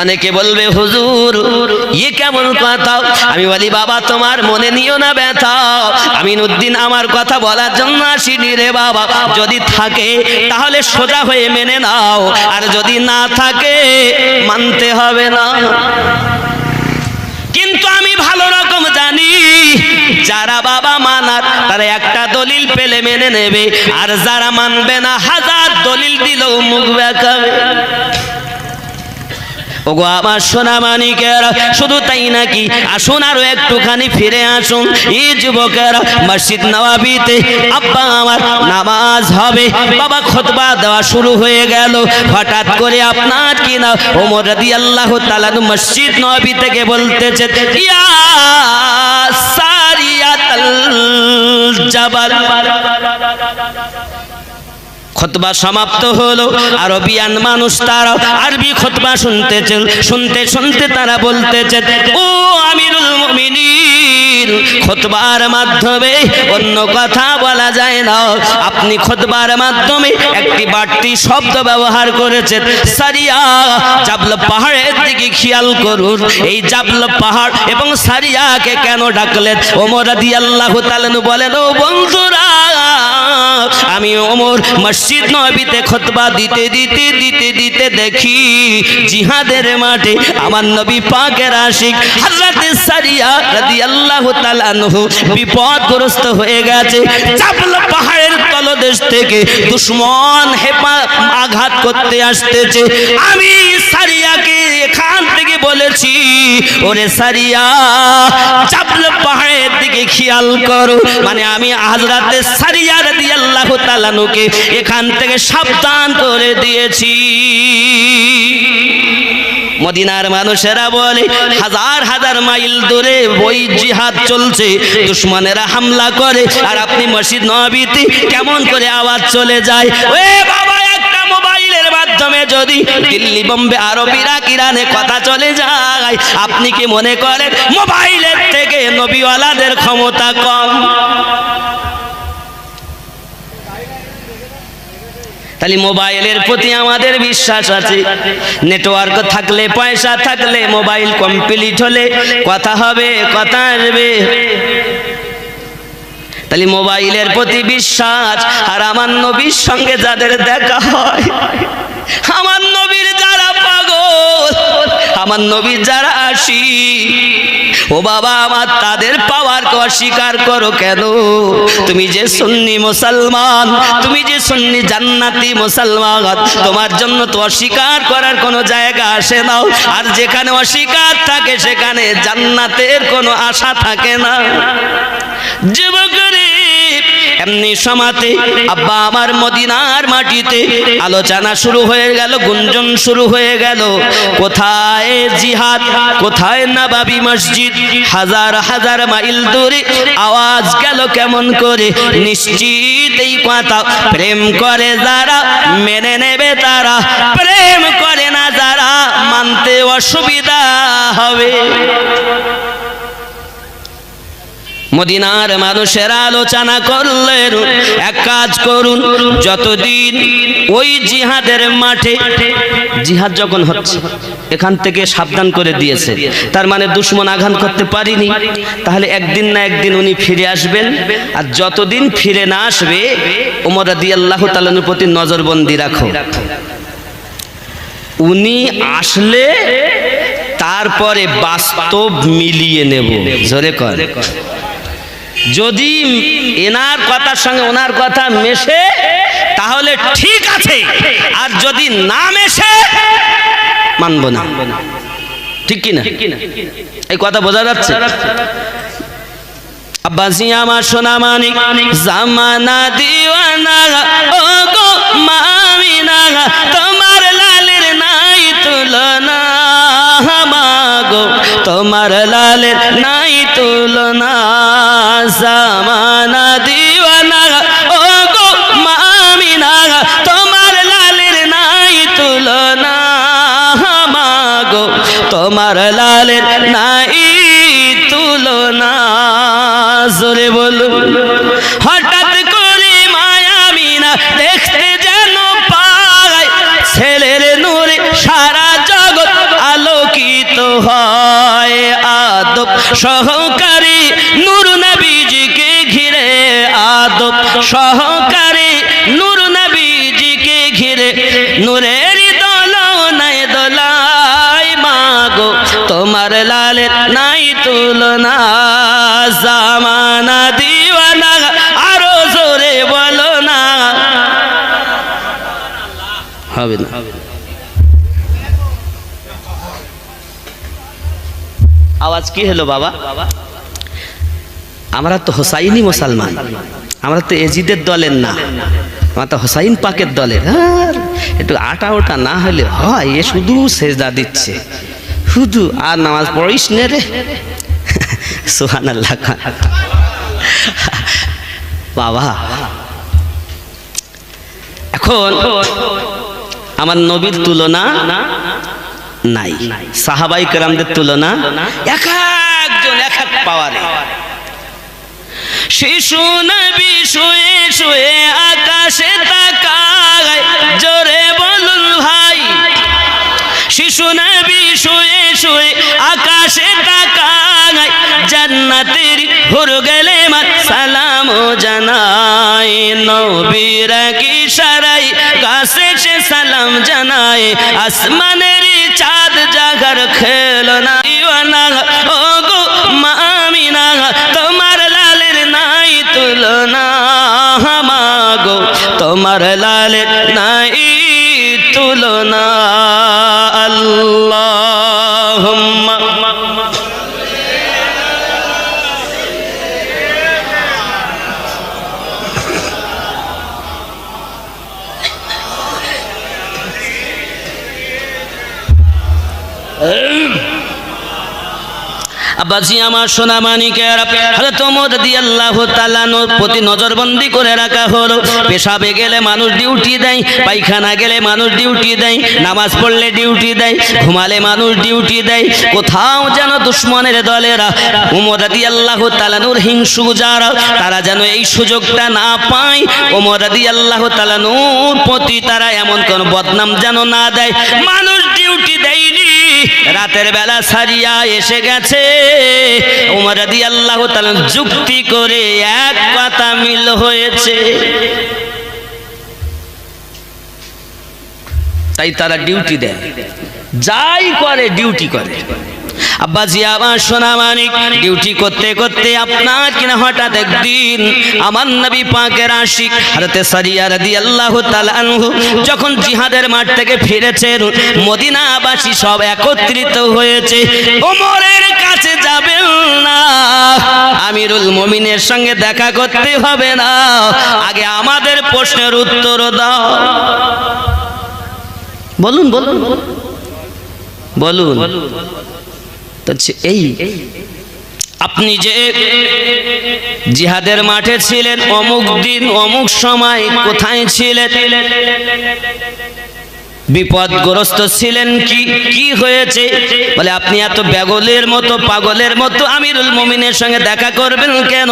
অনেকে বলবে হুজুর ইয়ে কেমন কথা? আমি বলি বাবা তোমার মনে নিও না ব্যথা, আমিনউদ্দিন আমার কথা বলার জন্য আসিনি রে বাবা। যদি থাকে তাহলে সোজা হয়ে মেনে নাও, আর যদি না থাকে মানতে হবে না। কিন্তু আমি ভালো রকম জানি যারা বাবা মানার তারা একটা দলিল পেলে মেনে নেবে, আর যারা মানবে না হাজার দলিল দিলেও মুখ বেঁকাবে। ওগো আমার সোনা মানিকেরা, শুধু তাই নাকি, আসুন আরো একটুখানি ফিরে আসুন। এই যুবকেরা মসজিদ নববীতে আব্বা আমার নামাজ হবে, বাবা খুতবা দেওয়া শুরু হয়ে গেল। হঠাৎ করে আপনার কি না ওমর রাদিয়াল্লাহু তাআলা মসজিদ নববী থেকে বলতেছে ইয়া সারিয়াতাল জাবাল। খুতবা সমাপ্ত হলো, আরবিয়ান মানুষ তারা আরবি খুতবা শুনতেছেন, শুনতে শুনতে তারা বলতেছেন ও আমিরুল মুমিনিন, খুতবার মাধ্যমে অন্য কথা বলা যায় না, আপনি খুতবার মাধ্যমে একটি বাড়তি শব্দ ব্যবহার করেছেন সারিয়া। জাবল পাহাড়ের দিকে খেয়াল করুন, এই জাবল পাহাড় এবং সারিয়াকে কেন ডাকলেন? ওমর রাদিয়াল্লাহু তাআলা বলেন ও বন্ধুরা, আমি ওমর মসজিদ নববীতে খুতবা দিতে দিতে দিতে দিতে দেখি জিহাদের মাঠে আমার নবী পাকের আশিক হযরত সারিয়া রাদিয়াল্লাহু তাআলা আনহু বিপদগ্রস্ত হয়ে গেছে। জাবল পাহাড়ের তলদেশ থেকে দুশমন আঘাত করতে আসতেছে। আমি সারিয়াকে এখান থেকে বলেছি ওরে সারিয়া জাবল পাহাড়ের দিকে খেয়াল করো, মানে আমি হযরত সারিয়া রাদিয়াল্লাহু তাআলা আনহুকে এখান থেকে সাবধান করে দিয়েছি। মদিনার মানুষেরা বলে হাজার হাজার মাইল দূরে ওই জিহাদ চলছে, দুশমনেরা হামলা করে, আর আপনি মসজিদ নববীতে কেমন করে আওয়াজ চলে যায়? ওরে বাবা, একটা মোবাইলের মাধ্যমে যদি দিল্লি, বোম্বে, আরব, ইরাক, ইরানে কথা চলে যায়, আপনি কি মনে করেন মোবাইলের থেকে নবীওয়ালাদের ক্ষমতা কম? তাহলে মোবাইলের প্রতি আমাদের বিশ্বাস আছে, নেটওয়ার্ক থাকলে, পয়সা থাকলে, মোবাইল কমপ্লিট হলে কথা হবে, কথা আসবে। তাহলে মোবাইলের প্রতি বিশ্বাস, আর আমার নবীর সঙ্গে যাদের দেখা হয়, আমার নবীর যারা পাগল, আমার নবীর যারা আসি, ও বাবা আমার তাদের পাওয়ারকে অস্বীকার করো কেন? তুমি যে সুন্নি মুসলমান, তুমি যে সুন্নি জান্নাতি মুসলমান, তোমার জন্য তো অস্বীকার করার কোনো জায়গা আসে না, আর যেখানে অস্বীকার থাকে সেখানে জান্নাতের কোনো আশা থাকে না। যুবকরে এমনি সমাতে আব্বা আমার মদিনার মাটিতে আলোচনা শুরু হয়ে গেল, গুঞ্জন শুরু হয়ে গেল। কোথায় জিহাদ, কোথায় নববী মসজিদ, হাজার হাজার মাইল দূরে আওয়াজ গেল কেমন করে? নিশ্চিত এই কথা প্রেম করে যারা মেনে নেবে তারা, প্রেম করে না যারা মানতে অসুবিধা হবে। মদিনার মানুষেরা আলোচনা করলেন এক কাজ করুন, যতদিন ওই জিহাদের মাঠে, জিহাদ যখন হচ্ছে এখান থেকে সাবধান করে দিয়েছে, তার মানে দুশমন আঘাত করতে পারিনি, তাহলে একদিন না একদিন উনি ফিরে আসবেন, আর যতদিন ফিরে না আসবে ওমর রাদিয়াল্লাহু তাআলার প্রতি নজরবন্দি রাখো। উনি আসলে তারপরে বাস্তব মিলিয়ে নেব। জোরে কর, যদি এনার কথার সঙ্গে ওনার কথা মেশে তাহলে ঠিক আছে, আর যদি না মেশে মানব না। ঠিক কিনা? এই কথা বোঝা যাচ্ছে? আব্বাজি আমার সোনা মানিক জামানা দিওয়ানা ও গো মামিনা তোমার লালের নাই তুলনা মাগো তোমার লালের নাই তুলনা জামানা দিওয়ানা ও গো মামিনা তোমার লালের নাই তুলনা মাগো তোমার লালের নাই তুলনা জোরে বলো হঠাৎ করে মায়ামিনা দেখতে যেন পায় ছেলের নূরে সারা জগৎ আলোকিত হয় আদব সহকারী নূর নবীজিকে ঘিরে আদব সহকারী নূর নবীজিকে ঘিরে নূরের দোলনায় দোলায় মাগো তোমার লালের নাই তুলনা জামানা দিওয়ানা আরো জোরে বলো না হবে না আওয়াজ কি হলো বাবা আমরা তো হোসাইনি মুসলমান আমরা তো এজিদের দলের না আমরা তো হোসাইন পাকের দলের একটু আটা ওটা না হলে হয় এ শুধু সেজদা দিচ্ছে শুধু আর নামাজ পড়িস নে রে সুবহানাল্লাহ বাবা এখন আমার নবীর তুলনা নাই সাহাবাই কেরামদের তুলনা এক একজন এক এক পাওয়ারে শিশু নবী শুয়ে শুয়ে আকাশে তাকায় জোরে বলুন ভাই শিশু নবী শুয়ে শুয়ে আকাশে তাকায় জান্নাতের হুর গেলে মা সালাম জানায় নবীর কি ইশারায় কাছে সে সালাম জানায় আসমানের চাঁদ জাগার খেলনা দিওয়ানা ও গো মামিনা তোমার লালের নাই তুলনা মাগো তোমার লালের নাই তুলনা আল্লাহুম্মা আব্বাজি আমার সোনা মানিকের হযরত ওমর রাদিয়াল্লাহু তাআলা প্রতি নজরবন্দি করে রাখা হলো পেশাবে গেলে মানুষ ডিউটি দেয় পায়খানা গেলে মানুষ ডিউটি দেয় নামাজ পড়লে ডিউটি দেয় ঘুমালে মানুষ ডিউটি দেয় কোথাও যেন দুশমনের দলেরা ওমর রাদিয়াল্লাহু তাআলার হিংসু যারা তারা যেন এই সুযোগটা না পায় ওমর রাদিয়াল্লাহু তাআলার প্রতি তারা এমন কোন বদনাম যেন না দেয় মানুষ ডিউটি দেয়নি রাতের বেলা সারিয়া এসে গেছে ওমর রাদিয়াল্লাহু তাআলা যুক্তি করে এক কথা মিল হয়েছে তাই তারা ডিউটি দেয় যাই করে ডিউটি করে আব্বাজি আমার সোনা মানিক ডিউটি করতে করতে আপনার কিনা হঠাৎ একদিন আমার নবী পাকের আশিক হযরতে সারিয়া রাদিয়াল্লাহু তাআলা আনহু যখন জিহাদের মাঠ থেকে ফিরেছেন মদিনাবাসী সব একত্রিত হয়েছে ওমরের কাছে যাবেন না আমিরুল মুমিনের সঙ্গে দেখা করতে হবে না আগে আমাদের প্রশ্নের উত্তর দাও বলুন বলুন বলুন এই আপনি যে জিহাদের মাঠে ছিলেন অমুক দিন অমুক সময় কোথায় ছিলেন বিপদগ্রস্ত ছিলেন কি হয়েছে বলে আপনি এত বেগলের মতো পাগলের মতো আমিরুল মুমিনের সঙ্গে দেখা করবেন কেন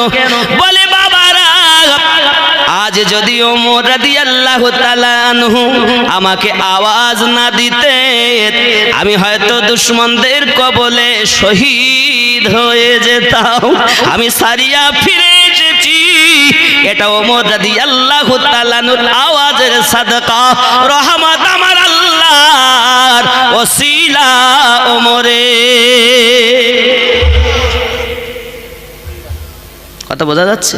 বলে বাবারা আজ যদি ওমর রাদিয়াল্লাহু তাআলা আনহু আমাকে আওয়াজ না দিতে আমি হয়তো দুশমনদের কবলে শহীদ হয়ে যেতাম আমি সারিয়া ফিরে এসেছি এটা ওমর রাদিয়াল্লাহু তাআলা আওয়াজের সাদকা রহমত আমার আল্লাহর ওসিলা ওমরে কথা বোঝা যাচ্ছে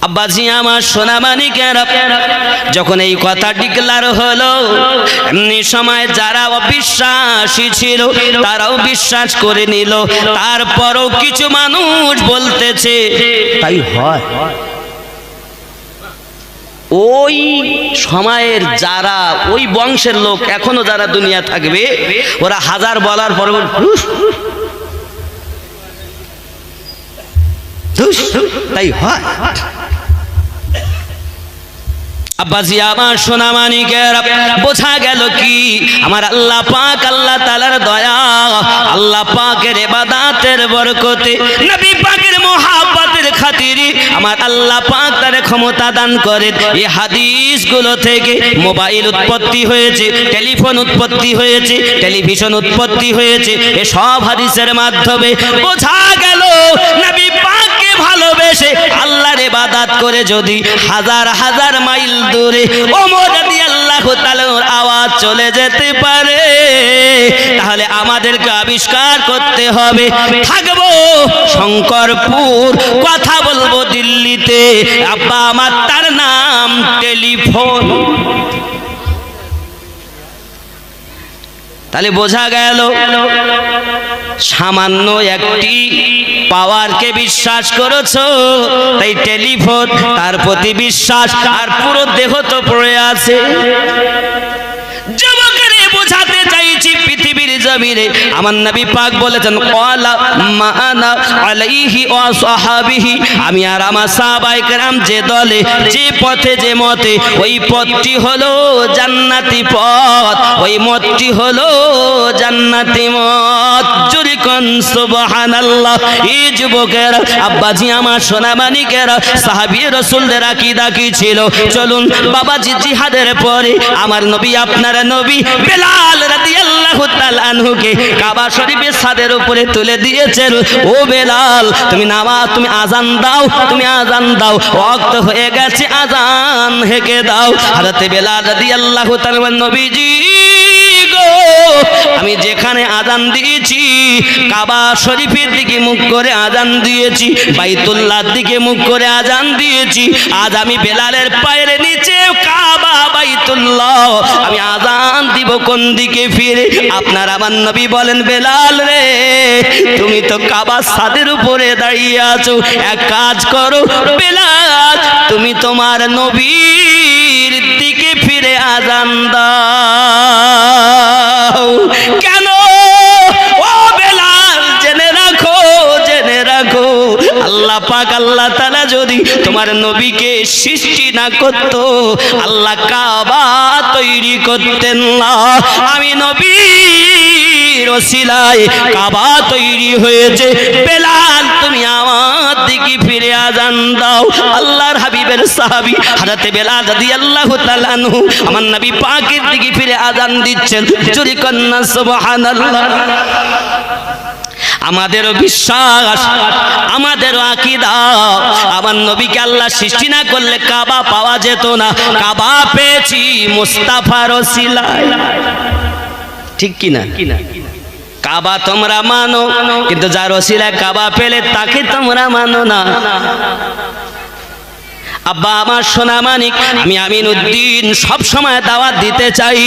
আব্বাজি আমার সোনা মানিকেরা, যখন এই কথা ডিক্লার হলো, এমনি সময় যারা অবিশ্বাসী ছিল তারাও বিশ্বাস করে নিল। তারপরও কিছু মানুষ বলতেছে তাই হয়। ওই সময়ের যারা ওই বংশের লোক এখনো যারা দুনিয়া থাকবে, ওরা হাজার বলার পর তাই হয়। আব্বাজি আমার সোনা মানিকের, বোঝা গেল কি আমার আল্লাহ পাক, আল্লাহ তাআলার দয়া, আল্লাহ পাকের ইবাদতের বরকতে, নবী পাকের মুহাব্বতের খাতিরে আমার আল্লাহ পাক তার ক্ষমতা দান করে। এই হাদিসগুলো থেকে মোবাইল উৎপত্তি হয়েছে, টেলিফোন উৎপত্তি হয়েছে, টেলিভিশন উৎপত্তি হয়েছে। এই সব হাদিসের মাধ্যমে বোঝা গেল নবী পাককে ভালোবেসে আল্লাহর ইবাদত করে যদি হাজার হাজার মাইল দূরে ওমর রাদিয়াল্লাহু তাআলার আওয়াজ চলে যেতে পারে, তাহলে আমাদেরকে আবিষ্কার করতে হবে, থাকবো শঙ্করপুর, কথা বলবো দিল্লিতে, আব্বা আমার তার নাম টেলিফোন। তাহলে বোঝা গেল সামান্য একটি পাওয়ারকে বিশ্বাস করেছো, তাই টেলিফোন তার প্রতি বিশ্বাস, আর পুরো দেহ তো পড়ে আছে। যুবকরে বোঝাতে চাইছি পৃথিবীর জমিনে আমার নবী পাক বলেছেন, ক্বালা মা আনা আলাইহি ওয়া সাহাবিহি, আমি আর আমার সাহাবায়ে কেরাম যে দলে, যে পথে, যে মতে, ওই পথটি হলো জান্নাতি পথ, ওই মতটি হলো জান্নাতি মত। জোরে কোন সুবহানাল্লাহ। এই যুবকেরা, আব্বাজি আমার সোনা মানিকেরা, সাহাবী রাসূলদের আকীদা কি ছিল? চলুন বাবাজি, জিহাদের পরে আমার নবী, আপনারা নবী বেলাল রাদিয়াল্লাহু তাআলা আনহুকে কাবা শরীফের ছাদের উপরে তুলে দিয়েছেন। ও বেলাল, তুমি নামাজ, তুমি আজান দাও, তুমি আজান দাও, ওয়াক্ত হয়ে গেছে, আজান হেঁকে দাও। হযরত বেলাল রাদিয়াল্লাহু তাআলা, নবীজি গো, আমি যেখানে আজান দিয়েছি কাবা শরীফের দিকে মুখ করে আজান দিয়েছি, বাইতুল্লাহর দিকে মুখ করে আজান দিয়েছি। আজ আমি বেলালের পায়ের নিচে কাবা, বাইতুল্লাহ, আমি আজান দিব কোন দিকে ফিরে? আপনার আমার নবী বলেন, বেলাল রে, তুমি তো কাবা ছাদের উপরে দাঁড়িয়ে আছো, এক কাজ করো বেলাল, তুমি তোমার নবীর দিকে ফিরে আজান দাও। কেন? ও বেলাল, জেনে রাখো, জেনে রাখো, আল্লাহ পাক, আল্লাহ তাআলা যদি তোমার নবীকে সৃষ্টি না করত, আল্লাহ কাবা তৈরি করতেন না। আমি নবীর ওসিলায় কাবা তৈরি হয়েছে। বেলাল, তুমি আমার দিকে ফিরে আজান দাও। আল্লাহর হাবিবের সাহাবী হযরত বেলাল রাদিয়াল্লাহু তাআলা আনহু আমার নবী পাকের দিকে ফিরে আজান দিচ্ছেন। জোরে কন্না সুবহানাল্লাহ। আমাদেরও বিশ্বাস, আমাদেরও আকীদা, আমার নবীকে আল্লাহ সৃষ্টি না করলে কাবা পাওয়া যেত না। কাবা পেয়েছি মুস্তাফার ওসিলায়, ঠিক কি না? কাবা তোমরা মানো, কিন্তু যার ওসিলায় কাবা পেলে তাকে তোমরা মানো না। আব্বা আমার সোনা মানিক, আমি আমিনউদ্দিন সব সময় দাওয়াত দিতে চাই,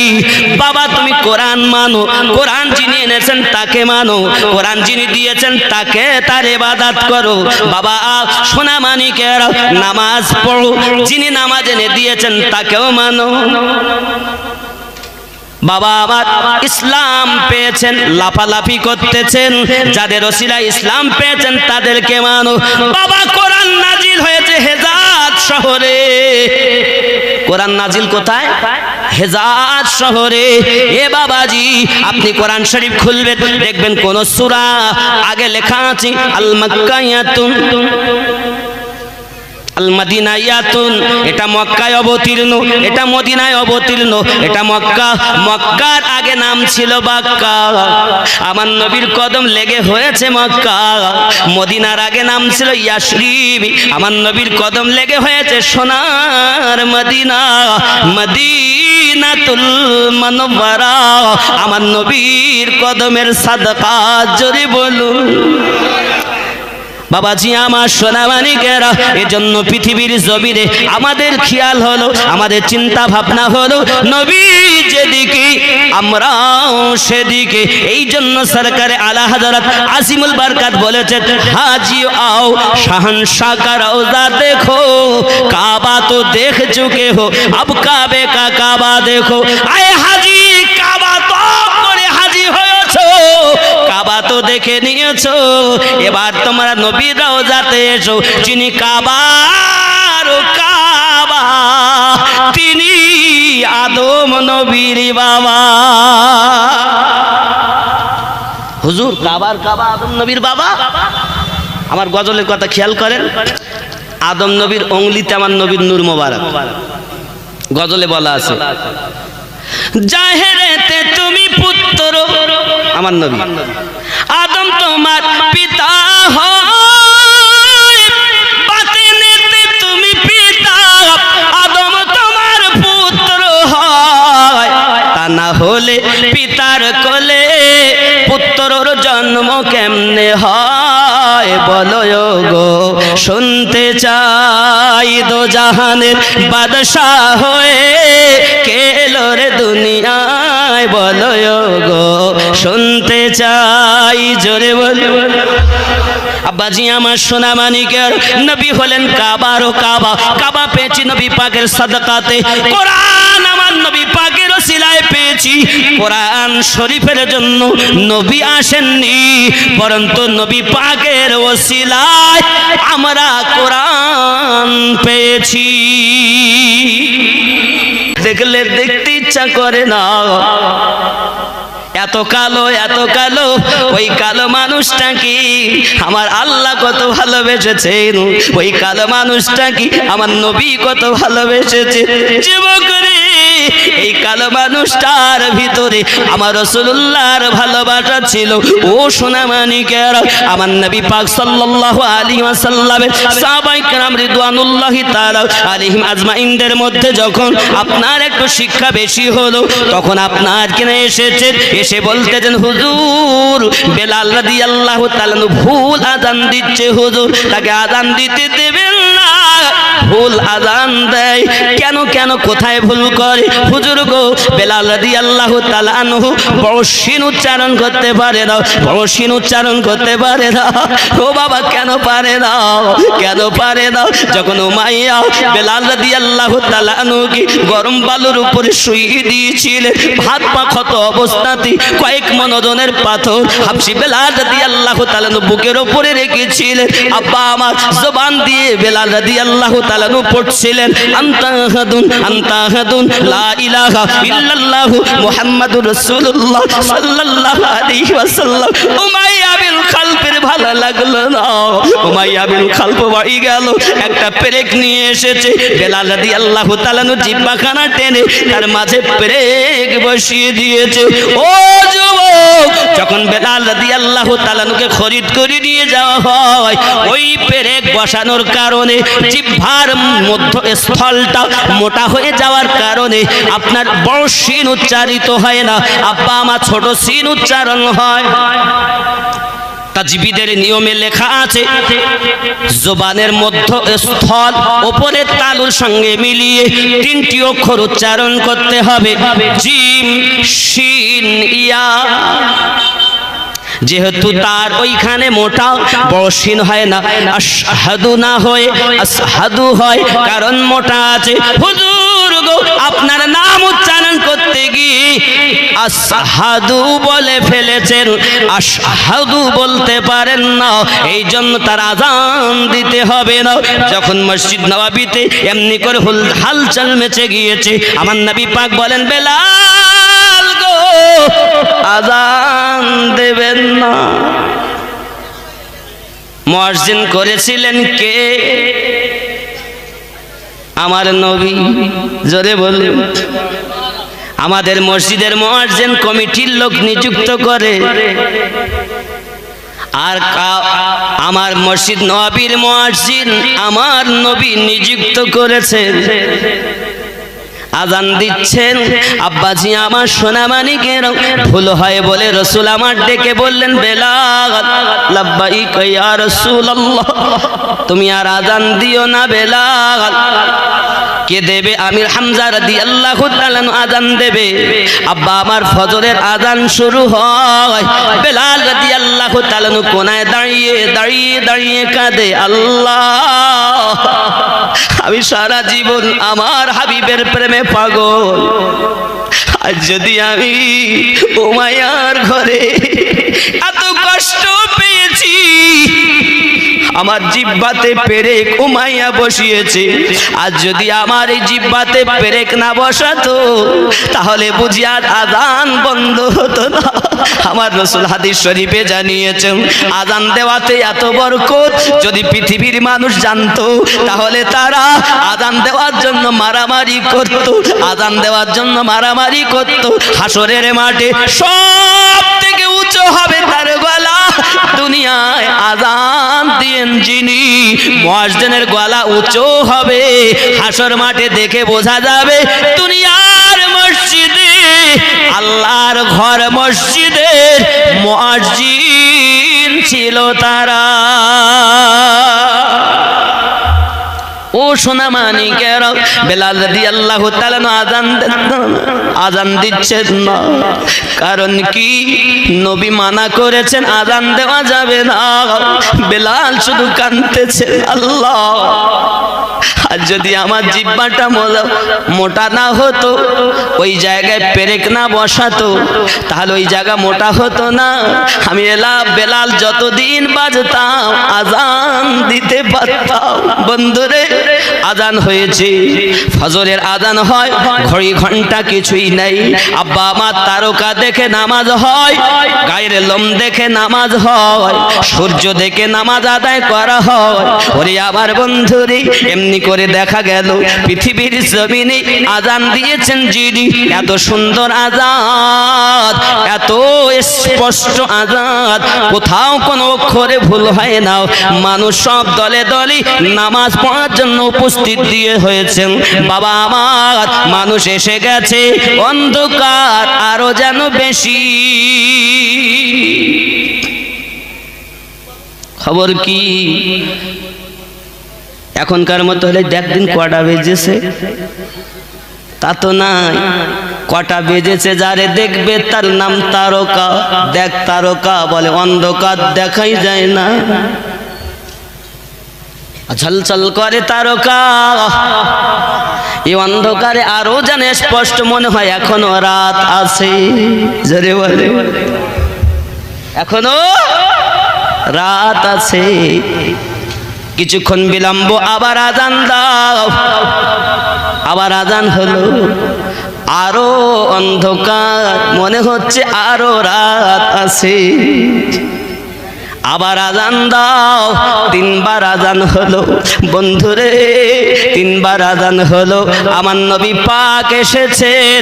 বাবা তুমি কোরআন মানো, কোরআন যিনি এনেছেন তাকে মানো, কোরআন যিনি দিয়েছেন তাকে, তার ইবাদত করো। বাবা সোনা মানিকের, নামাজ পড়ো, যিনি নামাজ এনে দিয়েছেন তাকেও মানো। বাবা আমার ইসলাম পেয়েছেন, লাফালাফি করতেছেন, যাদের ওসিলায় ইসলাম পেয়েছেন তাদেরকে মানো। বাবা কোরআন নাজিল হয়েছে হেজাজ শহরে। কোরআন নাজিল কোথায়? হেজাজ শহরে। এ বাবাজি, আপনি কোরআন শরীফ খুলবেন, দেখবেন কোন সূরা আগে লেখা আছে আল মাক্কায়াতুন, আল মাদিনায়াতুন, এটা মক্কায় অবতীর্ণ, এটা মদিনায় অবতীর্ণ, এটা মক্কা, মক্কার আগে নাম ছিল বাক্কা। আমার নবীর কদম লেগে হয়েছে মক্কা। মদিনার আগে নাম ছিল ইয়াসরিব, আমার নবীর কদম লেগে হয়েছে সোনার মদিনা, মদিনাতুল মুনাওয়ারা। আমার নবীর কদমের সাদকা, জোরে বলুন। বাবাজি আমার সোনামানিকেরা, এজন্য পৃথিবীর জমিনে আমাদের খেয়াল হলো, আমাদের চিন্তা ভাবনা হলো নবী যেদিকে আমরাও সেদিকে। এই জন্য সরকারে আলা হযরত আসিমুল বরকত বলেছেন, হাজি आओ शहंशाह का रौजा देखो, काबा तो देख चुके हो, अब काबे का काबा देखो। आए हाजी काबा तो করে হাজি হয়েছো, কাবা তো দেখে নিয়েছো, এবার তোমরা নবীর রওজাতে এসো। যিনি কাবার কাবা, তিনি আদম নবীর বাবা। হুজুর কাবার কাবা আদম নবীর বাবা। আমার গজলের কথা খেয়াল করেন, আদম নবীর অঙ্গলিতে আমার নবীর নূর মোবারক। গজলে বলা আছে, জাহেরেতে তুমি পুত্র আমার নবী, আদম তোমার পিতা হয়, বাতিনেতে তুমি পিতা, আদম তোমার পুত্র হয়। তা না হলে পিতার কোলে পুত্রর জন্ম কেমনে হয়? বলো গো শুনতে চাই, দো জাহানের বাদশাহ হয়ে কে এলো রে দুনিয়ায়? বলো গো শুনতে চাই, জোরে বলো। আব্বাজি আমার সোনা মানিকের, নবী হলেন কাবার ও কাবা। কাবা পেয়েছি নবী পাকের সাদকাতে, কোরআন আমার নবী পাকের ওসিলায় পেয়েছি। কোরআন শরীফের জন্য নবী আসেননি, পরন্তু নবী পাকের ওসিলায় আমরা কোরআন পেয়েছি। দেখলে দেখতে ইচ্ছা করে না, এত কালো এত কালো, ওই কালো মানুষটা কি আমার আল্লাহ কত ভালোবেসেছেন, ওই কালো মানুষটা কি আমার নবী কত ভালোবেসেছে। যুবক রে, এই কালো মানুষটার ভিতরে আমার রাসূলুল্লাহর ভালোবাসা ছিল। ও সোনা মানিকের, আমার নবী পাক সাল্লাল্লাহু আলাইহি ওয়াসাল্লামের সাহাবায়ে কেরাম রিদওয়ানুল্লাহি তাআলা আলাইহিম আজমাইনদের মধ্যে যখন আপনার একটু শিক্ষা বেশি হলো, তখন আপনার কিনে এসেছেন, এসে বলতেছেন, হুজুর বেলাল রাদিয়াল্লাহু তাআলা ভুল আযান দিচ্ছে, হুজুর তাকে আযান দিতে দেবেন না, ভুল আযান দেয়। কেন কেন কোথায় ভুল করে? হুজুর গো, বেলাল রাদিয়াল্লাহু তাআলা আনহু বড় শিন উচ্চারণ করতে পারে না, বড় শিন উচ্চারণ করতে পারে না। ও বাবা কেন পারে না, কেন পারে না? যখন উমাইয়া বেলাল রাদিয়াল্লাহু তাআলা আনহুকে গরম বালুর উপরে শুইয়ে দিয়েছিলেন, হাত পা ক্ষত অবস্থাতে কয়েক মণ ওজনের পাথর হাবশী বেলাল রাদিয়াল্লাহু তাআলা বুকের উপরে রেখেছিলেন। আব্বা আমার জবান দিয়ে বেলাল রাদিয়াল্লাহু তাআলা পড়ছিলেন, আনতা আহাদুন আনতা আহাদুন লা ইলাহা ইল্লাল্লাহু মুহাম্মাদুর রাসূলুল্লাহ সাল্লাল্লাহু আলাইহি ওয়াসাল্লাম। উমাইয়া বিন খালফের ভালো লাগলো না, উমাইয়া বিন খালফ বাড়ি গেল, একটা পেরেক নিয়ে এসেছে। বেলাল রাদিয়াল্লাহু তাআলা জিহ্বাখানা টেনে তার মাঝে পেরেক বসিয়ে দিয়েছে। ও যুবক, যখন বেলাল রাদিয়াল্লাহু তাআলাকে খরিদ করে নিয়ে যাওয়া হয়, ওই পেরেক বসানোর কারণে জিহ্বার মধ্যস্থলটা মোটা হয়ে যাওয়ার কারণে আপনার বড় শিন উচ্চারিত হয় না, আব্বা আমার ছোট শিন উচ্চারণ হয়। তাজবিদের নিয়মে লেখা আছে, জবানের মধ্যস্থল উপরের তালুর সঙ্গে মিলিয়ে তিনটি অক্ষর উচ্চারণ করতে হবে, জিম শিন ইয়া। যেহেতু তার ওইখানে মোটা বড় শিন হয় না, আশহাদু না হয়ে আসহাদু হয়, কারণ মোটা আছে। হুজুর গো, আপনার নাম উচ্চারণ করতে গিয়ে আসহাদু বলে ফেলেছেন, আশহাদু বলতে পারেন না, এই জন্য তার আযান দিতে হবে না। যখন মসজিদ নববীতে এমনি করে হালচাল মেচে গিয়েছে, আমার নবী পাক বলেন, বেলাল গো আযান দেবেন না। মুয়াজ্জিন করেছিলেন কে? আমার নবী। জোরে বলুন। আমাদের মসজিদের মুয়াজ্জিন কমিটির লোক নিযুক্ত করে, আর আমার মসজিদ নববীর মুয়াজ্জিন আমার নবী নিযুক্ত করেছেন। আজান দিচ্ছেন, আব্বাজি আমার সোনামানিকের ভুল হয় বলে রাসূল আমার ডেকে বললেন, বেলাল লাব্বাইক ইয়া রাসূলুল্লাহ, তুমি আর আজান দিও না বেলাল। কে দেবে? আমির হামজা রাদিয়াল্লাহু তাআলা আজান দেবে। আব্বা আমার ফজরের আজান শুরু হয়, বেলাল রাদিয়াল্লাহু তাআলা কোনায় দাঁড়িয়ে দাঁড়িয়ে দাঁড়িয়ে কাঁদে, আল্লাহ আমি সারা জীবন আমার হাবিবের প্রেমে পাগল, আজ যদি আমি উমাইয়ার ঘরে এত কষ্ট পেয়েছি, আমার জিহ্বাতে পেরেক উমাইয়া বসিয়েছে, আজ যদি আমার এই জিহ্বাতে পেরেক না বসাতো তাহলে বুঝি আর আজান বন্ধ হতো না। আমার রাসূল হাদিস শরীফে জানিয়েছেন, আজান দেওয়াতে এত বরকত, যদি পৃথিবীর মানুষ জানতো তাহলে তারা আজান দেওয়ার জন্য মারামারি করত, আজান দেওয়ার জন্য মারামারি করত। হাসরের মাঠে সব থেকে উঁচু হবে তার গলা, দুনিয়ায় আজান দিয়েন যিনি, মুয়াজ্জিনের গলা উঁচু হবে। হাসর মাঠে দেখে বোঝা যাবে দুনিয়ার মসজিদে, আল্লাহর ঘর মসজিদের মুয়াজ্জিন ছিল তারা। ও সোনামানিকের, বেলাল রাদিয়াল্লাহু তাআলা আজান দিচ্ছেন না, কারণ কি? নবী মানা করেছেন আজান দেওয়া যাবে না। বেলাল শুধু কাঁদতেছে, আল্লাহ আর যদি আমার জিহ্বাটা মোটা না হতো, ওই জায়গায় পেরেক না বসাতো, তাহলে ওই জায়গা মোটা হতো না, আমি বেলাল যতদিন বাজতাম আজান দিতে পারতাম। বন্ধুরে, আজান হয়েছে, ফজরের আজান হয়, ঘড়ি ঘন্টা কিছুই নাই। আব্বা আমার তারকা দেখে নামাজ হয়, গায়ের লোম দেখে নামাজ হয়, সূর্য দেখে নামাজ আদায় করা হয়। ওরে আমার বন্ধুরে, এমনি করে দেখা গেল পৃথিবীর জমিনে আজান দিয়েছেন যিনি, এত সুন্দর আজান, এত স্পষ্ট আজান, কোথাও কোনো অক্ষরে ভুল হয় না। মানুষ সব দলে দলে নামাজ পড়ার জন্য উপস্থিত দিয়ে হয়েছেন। বাবা আমার, মানুষ এসে গেছে, অন্ধকার আরো যেন বেশি। খবর কি? এখনকার মতো হলে দেখদিন কটা বেজেছে, তা তো নাই। কটা বেজেছে যারে দেখবে তার নাম তারকা। দেখ তারকা বলে অন্ধকার দেখাই যায় না, ঝলঝল করে তারকা। এই অন্ধকারে আরো যেন স্পষ্ট মনে হয় এখনো রাত আছে। জোরে বলে, এখনো রাত আছে। কিছুক্ষণ বিলম্ব, আবার আজান দাও, আবার আজান হলো, আরো অন্ধকার, মনে হচ্ছে আরো রাত আছে। আবার আজান দাও, তিনবার আজান হলো। বন্ধুরে, তিনবার আজান হলো, আমার নবী পাক এসেছেন,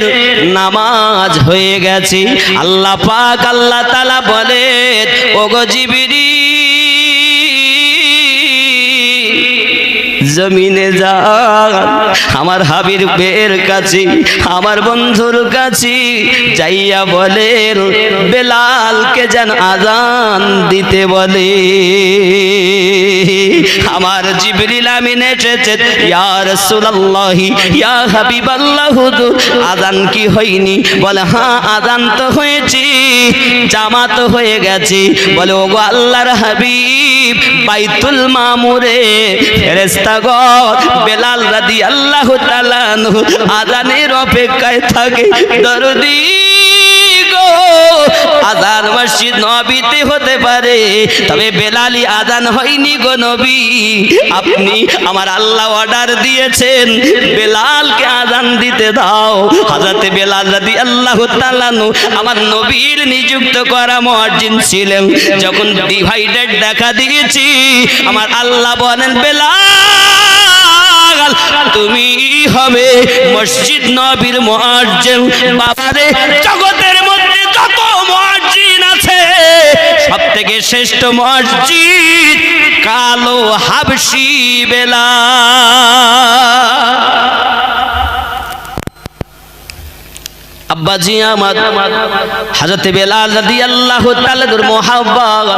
নামাজ হয়ে গেছে। আল্লাহ পাক, আল্লাহ তাআলা বলেন, ওগো জিবরিল, জমিনে যান, আমার হাবিবের কাছে, আমার বন্ধুর কাছে যাইয়া বলেন বেলালকে যেন আজান দিতে বলে। আমার জিবরিল আমিন এসেছে, ইয়া রাসূলুল্লাহ, ইয়া হাবিবাল্লাহ, হুজুর আজান কি হয়নি? বলে হ্যাঁ আজান তো হয়েছে, জামাত হয়ে গেছে। বলে ওগো আল্লাহর হাবিব, বাইতুল মামুরে ফেরেশতা বেলাল রাদিয়াল্লাহু তাআলা আনহু আজানের অপেক্ষায় থাকে। দরদি গো, আজান মসজিদ নবীতে হতে পারে, তবে বেলালি আজান হয়নি গো নবী। আপনি, আমার আল্লাহ অর্ডার দিয়েছেন বেলালকে আজান দিতে দাও। হযরতে বেলাল রাদিয়াল্লাহু তাআলা আনহু আমার নবীর নিযুক্ত করা মুয়াজ্জিন ছিলেন। যখন ডিভাইডেড দেখা দিয়েছি, আমার আল্লাহ বলেন বেলাল তুমি হবে মসজিদ নবীর মুয়াজ্জিন। বাবারে, জগতের মধ্যে যত মুয়াজ্জিন আছে সবথেকে শ্রেষ্ঠ মসজিদ কালো হাবশি বেলাল। আব্বাজি আমার হযরত বেলাল রাদিয়াল্লাহু তাআলা এর মুহাব্বত,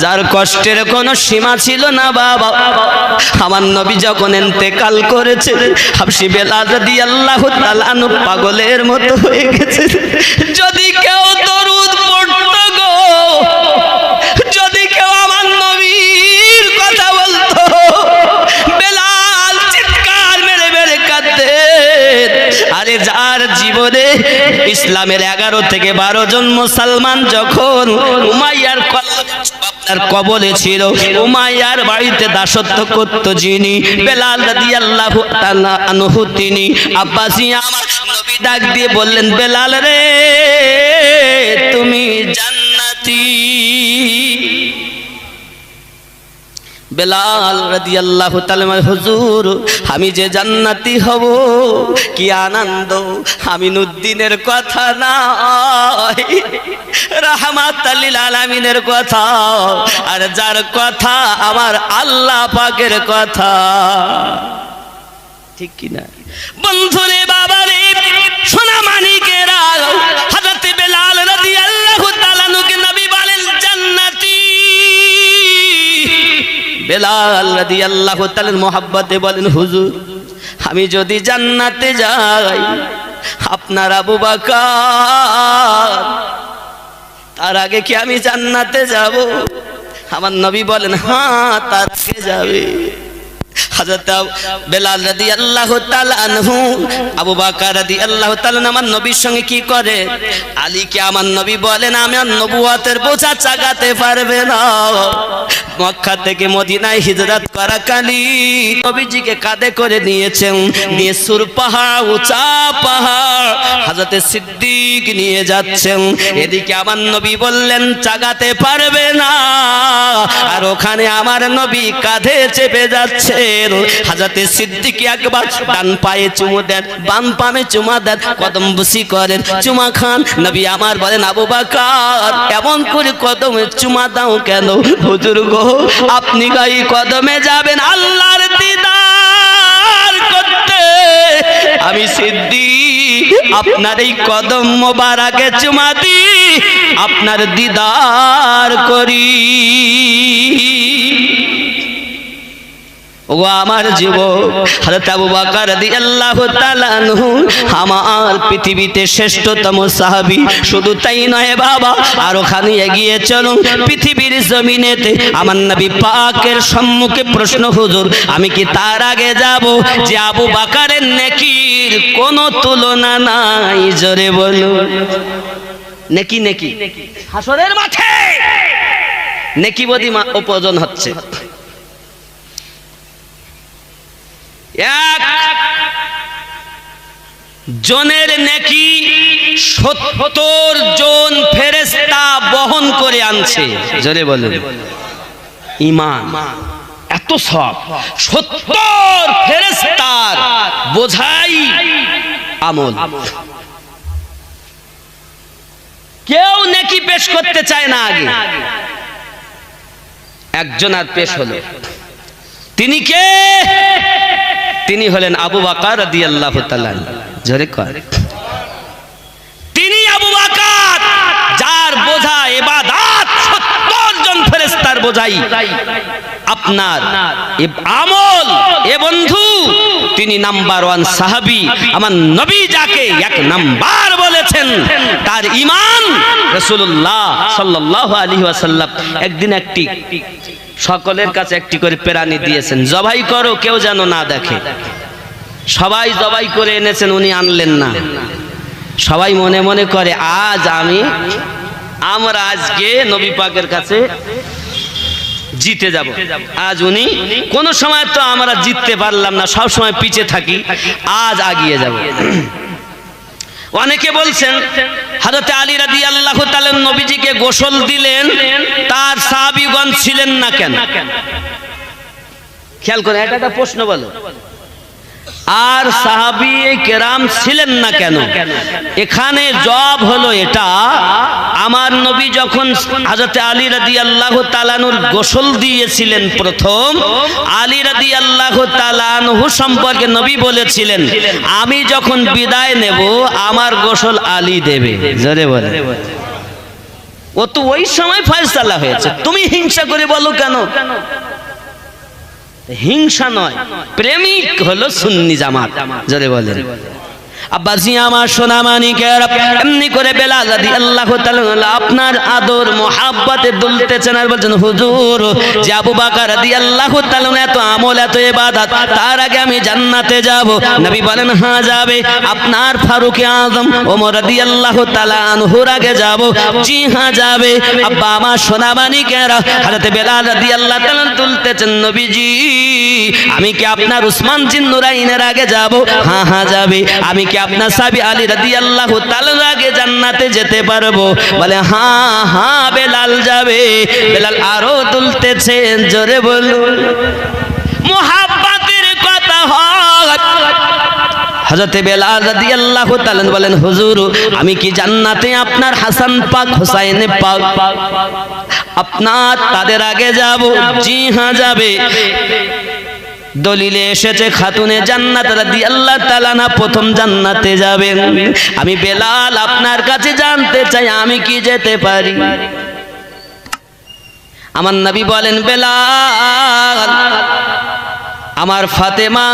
যার কষ্টের কোনো সীমা ছিল না বাবা। আমার নবী যখন ইন্তেকাল করেছে, হাবশী বেলাল রাদিয়াল্লাহু তাআলা আনহু পাগলের মতো হয়ে গেছে। যদি কেউ দরুদ পড়তো গো, যদি কেউ আমার নবীর কথা বলতো, বেলাল চিৎকার মেরে মেরে কাঁদতেন। আরে যার জীবনে ইসলামের 11 থেকে 12 জন মুসলমান যখন উমাইয়ার আপনার কবলে ছিল, উমাইয়ার বাড়িতে দাসত্ব করত যিনি, বেলাল রাদিয়াল্লাহু তাআলা আনহু তিনি। আব্বাসি আমার নবী ডাক দিয়ে বললেন, বেলাল রে তুমি জান্নাতি। বেলাল রাদিয়াল্লাহু তাআলা, হুজুর আমি যে জান্নাতি হব কি আনন্দ। আমিনুদ্দিনের কথা নয়, রাহমাতাল লিল আলামিনের কথা, আর যার কথা আমার আল্লাহ পাকের কথা। ঠিক কি না বন্ধুরে, বাবারে, সোনা মানিকেরা, হযরত বেলাল রাদিয়াল্লাহু তাআলা আনহুকে নবী বলেন জান্নাতি। বেলাল রাদিয়াল্লাহু তাআলার মোহাব্বতে বলেন, হুজুর আমি যদি জান্নাতে যাই, আপনার আবু বকর তার আগে কি আমি জান্নাতে যাব? আমার নবী বলেন, হ্যাঁ তার আগে যাবে। হযরত বেলাল রাদিয়াল্লাহু তাআলা আনহু আবু বকর রাদিয়াল্লাহু তাআলা আমার নবীর সঙ্গে কি করে? আলীকে আমার নবী বলেন, আমার নবুয়তের বোঝা চাগাতে পারবে না। মক্কা থেকে মদিনায় হিজরত করা কালী নবীজিকে কাঁধে করে নিয়েছেন, নিয়ে সুর পাহাড়, উঁচা পাহাড় হযরত সিদ্দিক নিয়ে যাচ্ছেন। এদিকে আমার নবী বললেন চাগাতে পারবে না, আর ওখানে আমার নবী কাঁধে চেপে যাচ্ছে। হযরত সিদ্দিক একবার ডান পায়ে চুমু দেন, বাম পায়ে চুমা দেন, কদম বুসি করেন, চুমা খান। নবী আমার বলেন, আবু বকর এমন করে কদমে চুমা দাও কেন? হুজুর গো আপনি গায়ে কদমে যাবেন আল্লাহর দিদার করতে, আমি সিদ্দিক আপনার এই কদম মোবারকে চুমা দিই, আপনার দিদার করি। ও আমার যুবক, হযরত আবু বকর রাদিয়াল্লাহু তাআলা আনহু আমার পৃথিবীতে শ্রেষ্ঠতম সাহাবী। শুধু তাই নয় বাবা, আর ওখানে এগিয়ে চলো, পৃথিবীর জমিনেতে আমার নবী পাকের সম্মুখে প্রশ্ন, হুজুর আমি কি তার আগে যাব যে আবু বকরের নেকির কোনো তুলনা নাই? জোরে বলো নেকি। নেকি হাসরের মাঠে নেকি বদি উপার্জন হচ্ছে। এক জনের নেকি 70 জন ফেরেশতা বহন করে আনছে। জোরে বলুন ঈমান, এত সওয়াব। 70 ফেরেশতার বোঝাই আমল। কেউ নেকি পেশ করতে চায় না আগে, একজন আর পেশ হলো। তিনি কে? তিনি হলেন আবু বকর রাদিয়াল্লাহু তাআলা। জোরে কর, তিনি আবু বকর যার বোঝা ইবাদত 70 জন ফেরেশতার বোঝাই আপনার আমল। এ বন্ধু তিনি নাম্বার 1 সাহাবী। আমার নবী যাকে 1 নাম্বার বলেছেন তার ঈমান। রাসূলুল্লাহ সাল্লাল্লাহু আলাইহি ওয়াসাল্লাম একদিন একটি সকলের কাছে একটি করে প্রাণী দিয়েছেন, জবাই করো কেউ যেন না দেখে। সবাই জবাই করে এনেছেন, উনি আনলেন না। সবাই মনে মনে করে আমরা আজকে নবী পাকের কাছে জিতে যাব। আজ উনি কোন সময় তো আমরা জিততে পারলাম না, সব সময় পিছে থাকি, আজ আগিয়ে যাব। অনেকে বলছেন হযরত আলী রাদিয়াল্লাহু তাআলা নবীজিকে গোসল দিলেন, তার সাহাবীগণ ছিলেন না কেন? খেয়াল করে, এটা একটা প্রশ্ন বলো। আর সাহাবী কেরাম ছিলেন না কেন? এখানে জবাব হলো এটা, আমার নবী যখন হযরত আলী রাদিয়াল্লাহু তাআলা আনহুর গোসল দিয়েছিলেন প্রথম, আলী রাদিয়াল্লাহু তাআলা আনহু সম্পর্কে নবী বলেছিলেন, আমি যখন বিদায় নেব আমার গোসল আলী দেবে। জোরে বলে। ও তো ওই সময় ফয়সালা হয়েছে, তুমি হিংসা করে বলো কেন? হিংসা নয়, প্রেমিক হলো সুন্নি জামাত। জোরে বলেন। আব্বাজি আমার সোনা মানিকের, এমনি করে বেলাল রাদিয়াল্লাহু তাআলা আপনার আদর মোহাব্বতে দুলতেছেন আর বলছেন, হুজুর যে আবু বকর রাদিয়াল্লাহু তাআলা এত আমল এত ইবাদত, তার আগে আমি জান্নাতে যাব। নবী বলেন, হ্যাঁ যাবে। আপনার ফারুক আযম ওমর রাদিয়াল্লাহু তাআলা আনহুর আগে যাব। জি হ্যাঁ যাবে। আব্বা আমার সোনা মানিকের, হযরত বেলাল রাদিয়াল্লাহু তাআলা তুলতেছেন, নবীজি আমি কি আপনার উসমান জিন নুরাইনের আগে যাব? হ্যাঁ হ্যাঁ যাবে। আমি কি আপনার সাহাবী আলী রাদিয়াল্লাহু তাআলা আগে জান্নাতে যেতে পারবো? বলে হ্যাঁ হ্যাঁ বেলাল যাবে। বেলাল আরো তুলতেছেন, জোরে বলুন। মুহাব্বতের কথা হয়। হযরত বেলাল রাদিয়াল্লাহু তাআলা বলেন, হুজুর আমি কি জান্নাতে আপনার হাসান পাক হুসাইন পাক আপনার তাদের আগে যাব? জি হ্যাঁ যাবে। দলিলে এসেছে খাতুনে জান্নাত রাদিয়াল্লাহু তাআলা না প্রথম জান্নাতে যাবেন। আমি বেলাল আপনার কাছে জানতে চাই আমি কি যেতে পারি? আমার নবী বলেন, বেলাল আমার ফাতেমা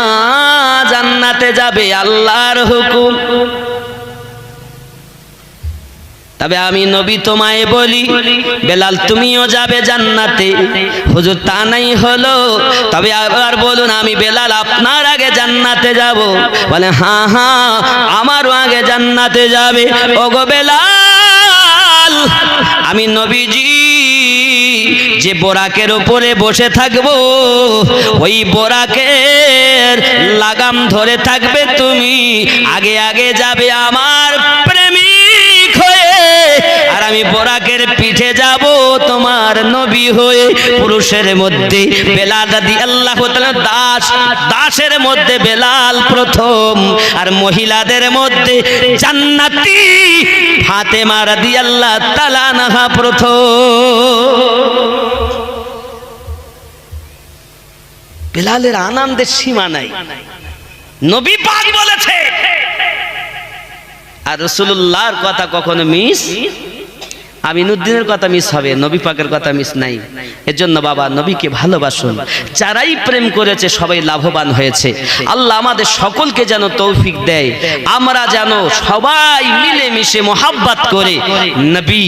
জান্নাতে যাবে, আল্লাহর হুকুম। তবে আমি নবী তোমায় বলি, বেলাল তুমিও যাবে জান্নাতে। হুজুর তা নাই হলো, তবে আবার বলুন আমি বেলাল আপনার আগে জান্নাতে যাব? বলে হ্যাঁ হ্যাঁ আমারও আগে জান্নাতে যাবে। ওগো বেলাল, আমি নবীজি যে বোরাকের উপরে বসে থাকবো, ওই বোরাকের লাগাম ধরে থাকবে তুমি, আগে আগে যাবে আমার প্রেমিক হয়ে, আর আমি বোরাকের পিঠে যাব তোমার নবী হয়ে। পুরুষের মধ্যে বেলাল রাদিয়াল্লাহু তাআলা দাস, দাসের মধ্যে বেলাল প্রথম, আর মহিলাদের মধ্যে জান্নাতি ফাতেমা রাদিয়াল্লাহু তাআলা আনহা প্রথম। বেলালের আনন্দের সীমা নাই, নবী পাক বলেছে। আর রাসূলুল্লাহর কথা কখনো মিস, আমিনুদ্দিনের কথা মিস হবে, নবী পাকের কথা মিস নাই। এজন্য বাবা নবীকে ভালোবাসুন। যারাই প্রেম করেছে সবাই লাভবান হয়েছে। আল্লাহ আমাদের সকলকে যেন তৌফিক দেয়, আমরা যেন সবাই মিলে মিশে মোহাব্বত করে নবী,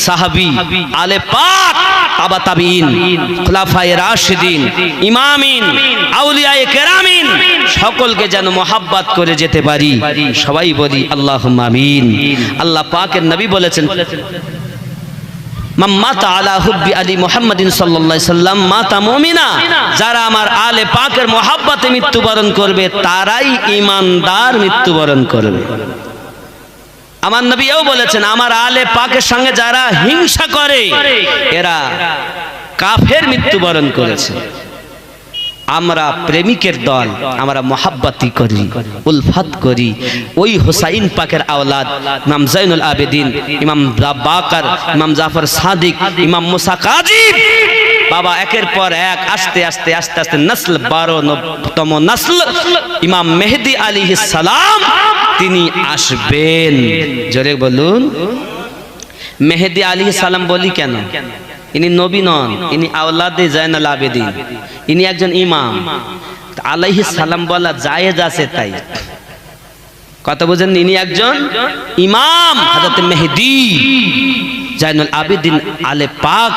সাহাবী, আলে পাক, তাবা তাবিঈন, খুলাফায়ে রাশিদিন, ইমামিন, আউলিয়ায়ে কেরামিন সকলকে যেন মোহাব্বত করে যেতে পারি। সবাই বলি আল্লাহুম্মা আমিন। আল্লাহ পাকের নবী বলেছেন, মাতা আলা হুব্বি আলী মুহাম্মাদিন সাল্লাল্লাহু আলাইহি সাল্লাম মাতা মুমিনা। যারা আমার আলে পাকের মোহাব্বতে মৃত্যুবরণ করবে তারাই ঈমানদার মৃত্যুবরণ করবে। আমার নবীও বলেছেন, আমার আলে পাকের সঙ্গে যারা হিংসা করে এরা কাফের মৃত্যুবরণ করেছে। আমরা প্রেমিকের দল, আমরা মোহাব্বতি করি, উলফত করি। ওই হুসাইন পাকের আওলাদ ইমাম জাইনুল আবেদিন, ইমাম বাকার, ইমাম জাফর সাদিক, ইমাম মুসা কাযিম, বাবা একের পর এক আস্তে আস্তে আস্তে আস্তে নসল 12তম নসল ইমাম মেহেদী আলাইহিস সালাম তিনি আসবেন। জোরে বলুন। মেহেদী আলাইহিস সালাম বলি কেন? ইনি নবী নন, ইনি আওলাদে জাইনুল আবেদিন, ইনি একজন ইমাম। আলাইহিস সালাম বলা জায়েজ আছে তাই। কথা বুঝেন? ইনি একজন ইমাম, হযরত মেহেদী জাইনুল আবেদিন আলে পাক,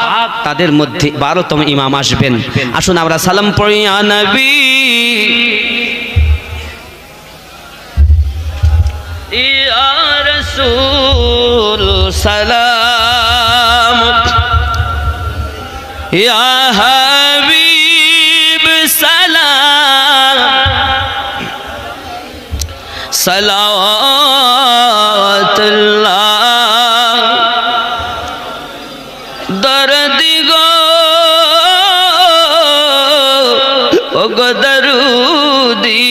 তাদের মধ্যে 12তম ইমাম আসবেন। আসুন আমরা সালাম পড়ি, ইয়া নবী ইয়া রাসূল সালাম, ইয়া হাবিব সালাম, সালাওয়াতুল্লাহ দরদি গো ও গো দরুদি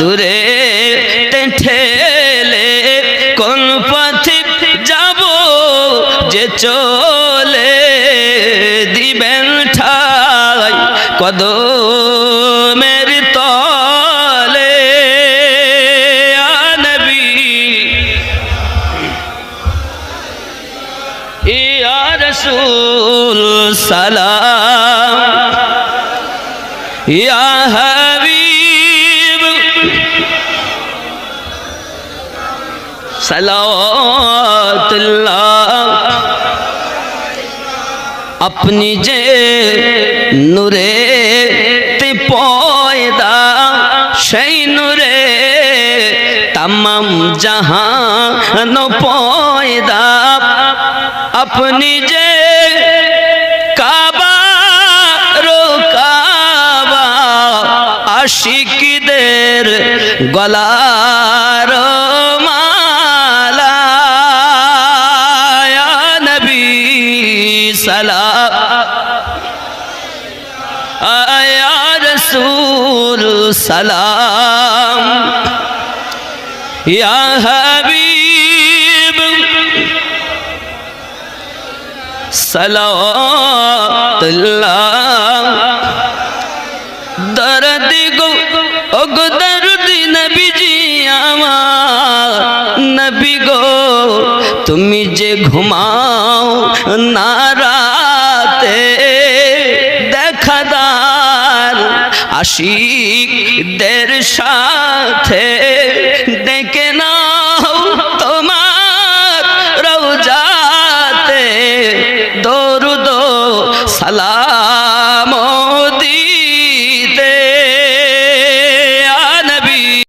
দূরে ঠেলে কোন পথে যাব যে চলে দিবেন ঠাই কদমের তলে নবী ইয়া রাসূল সালাম ইয়া হাবিব সালাওয়াতুল্লাহ अपनी जे नूरे ते पयदा সেই নূরে तमाम जहान पयदा अपनी जे काबा रो काबा आशिकদের গলার মালা या नबी सलाम या रसूल सलाम या हबीब सलावतुल्लाह दर्द गो दर्द नबी जी আমার नबी गो তুমি যে ঘুমাও না রাতে দেখাদার আশিকদের সাথে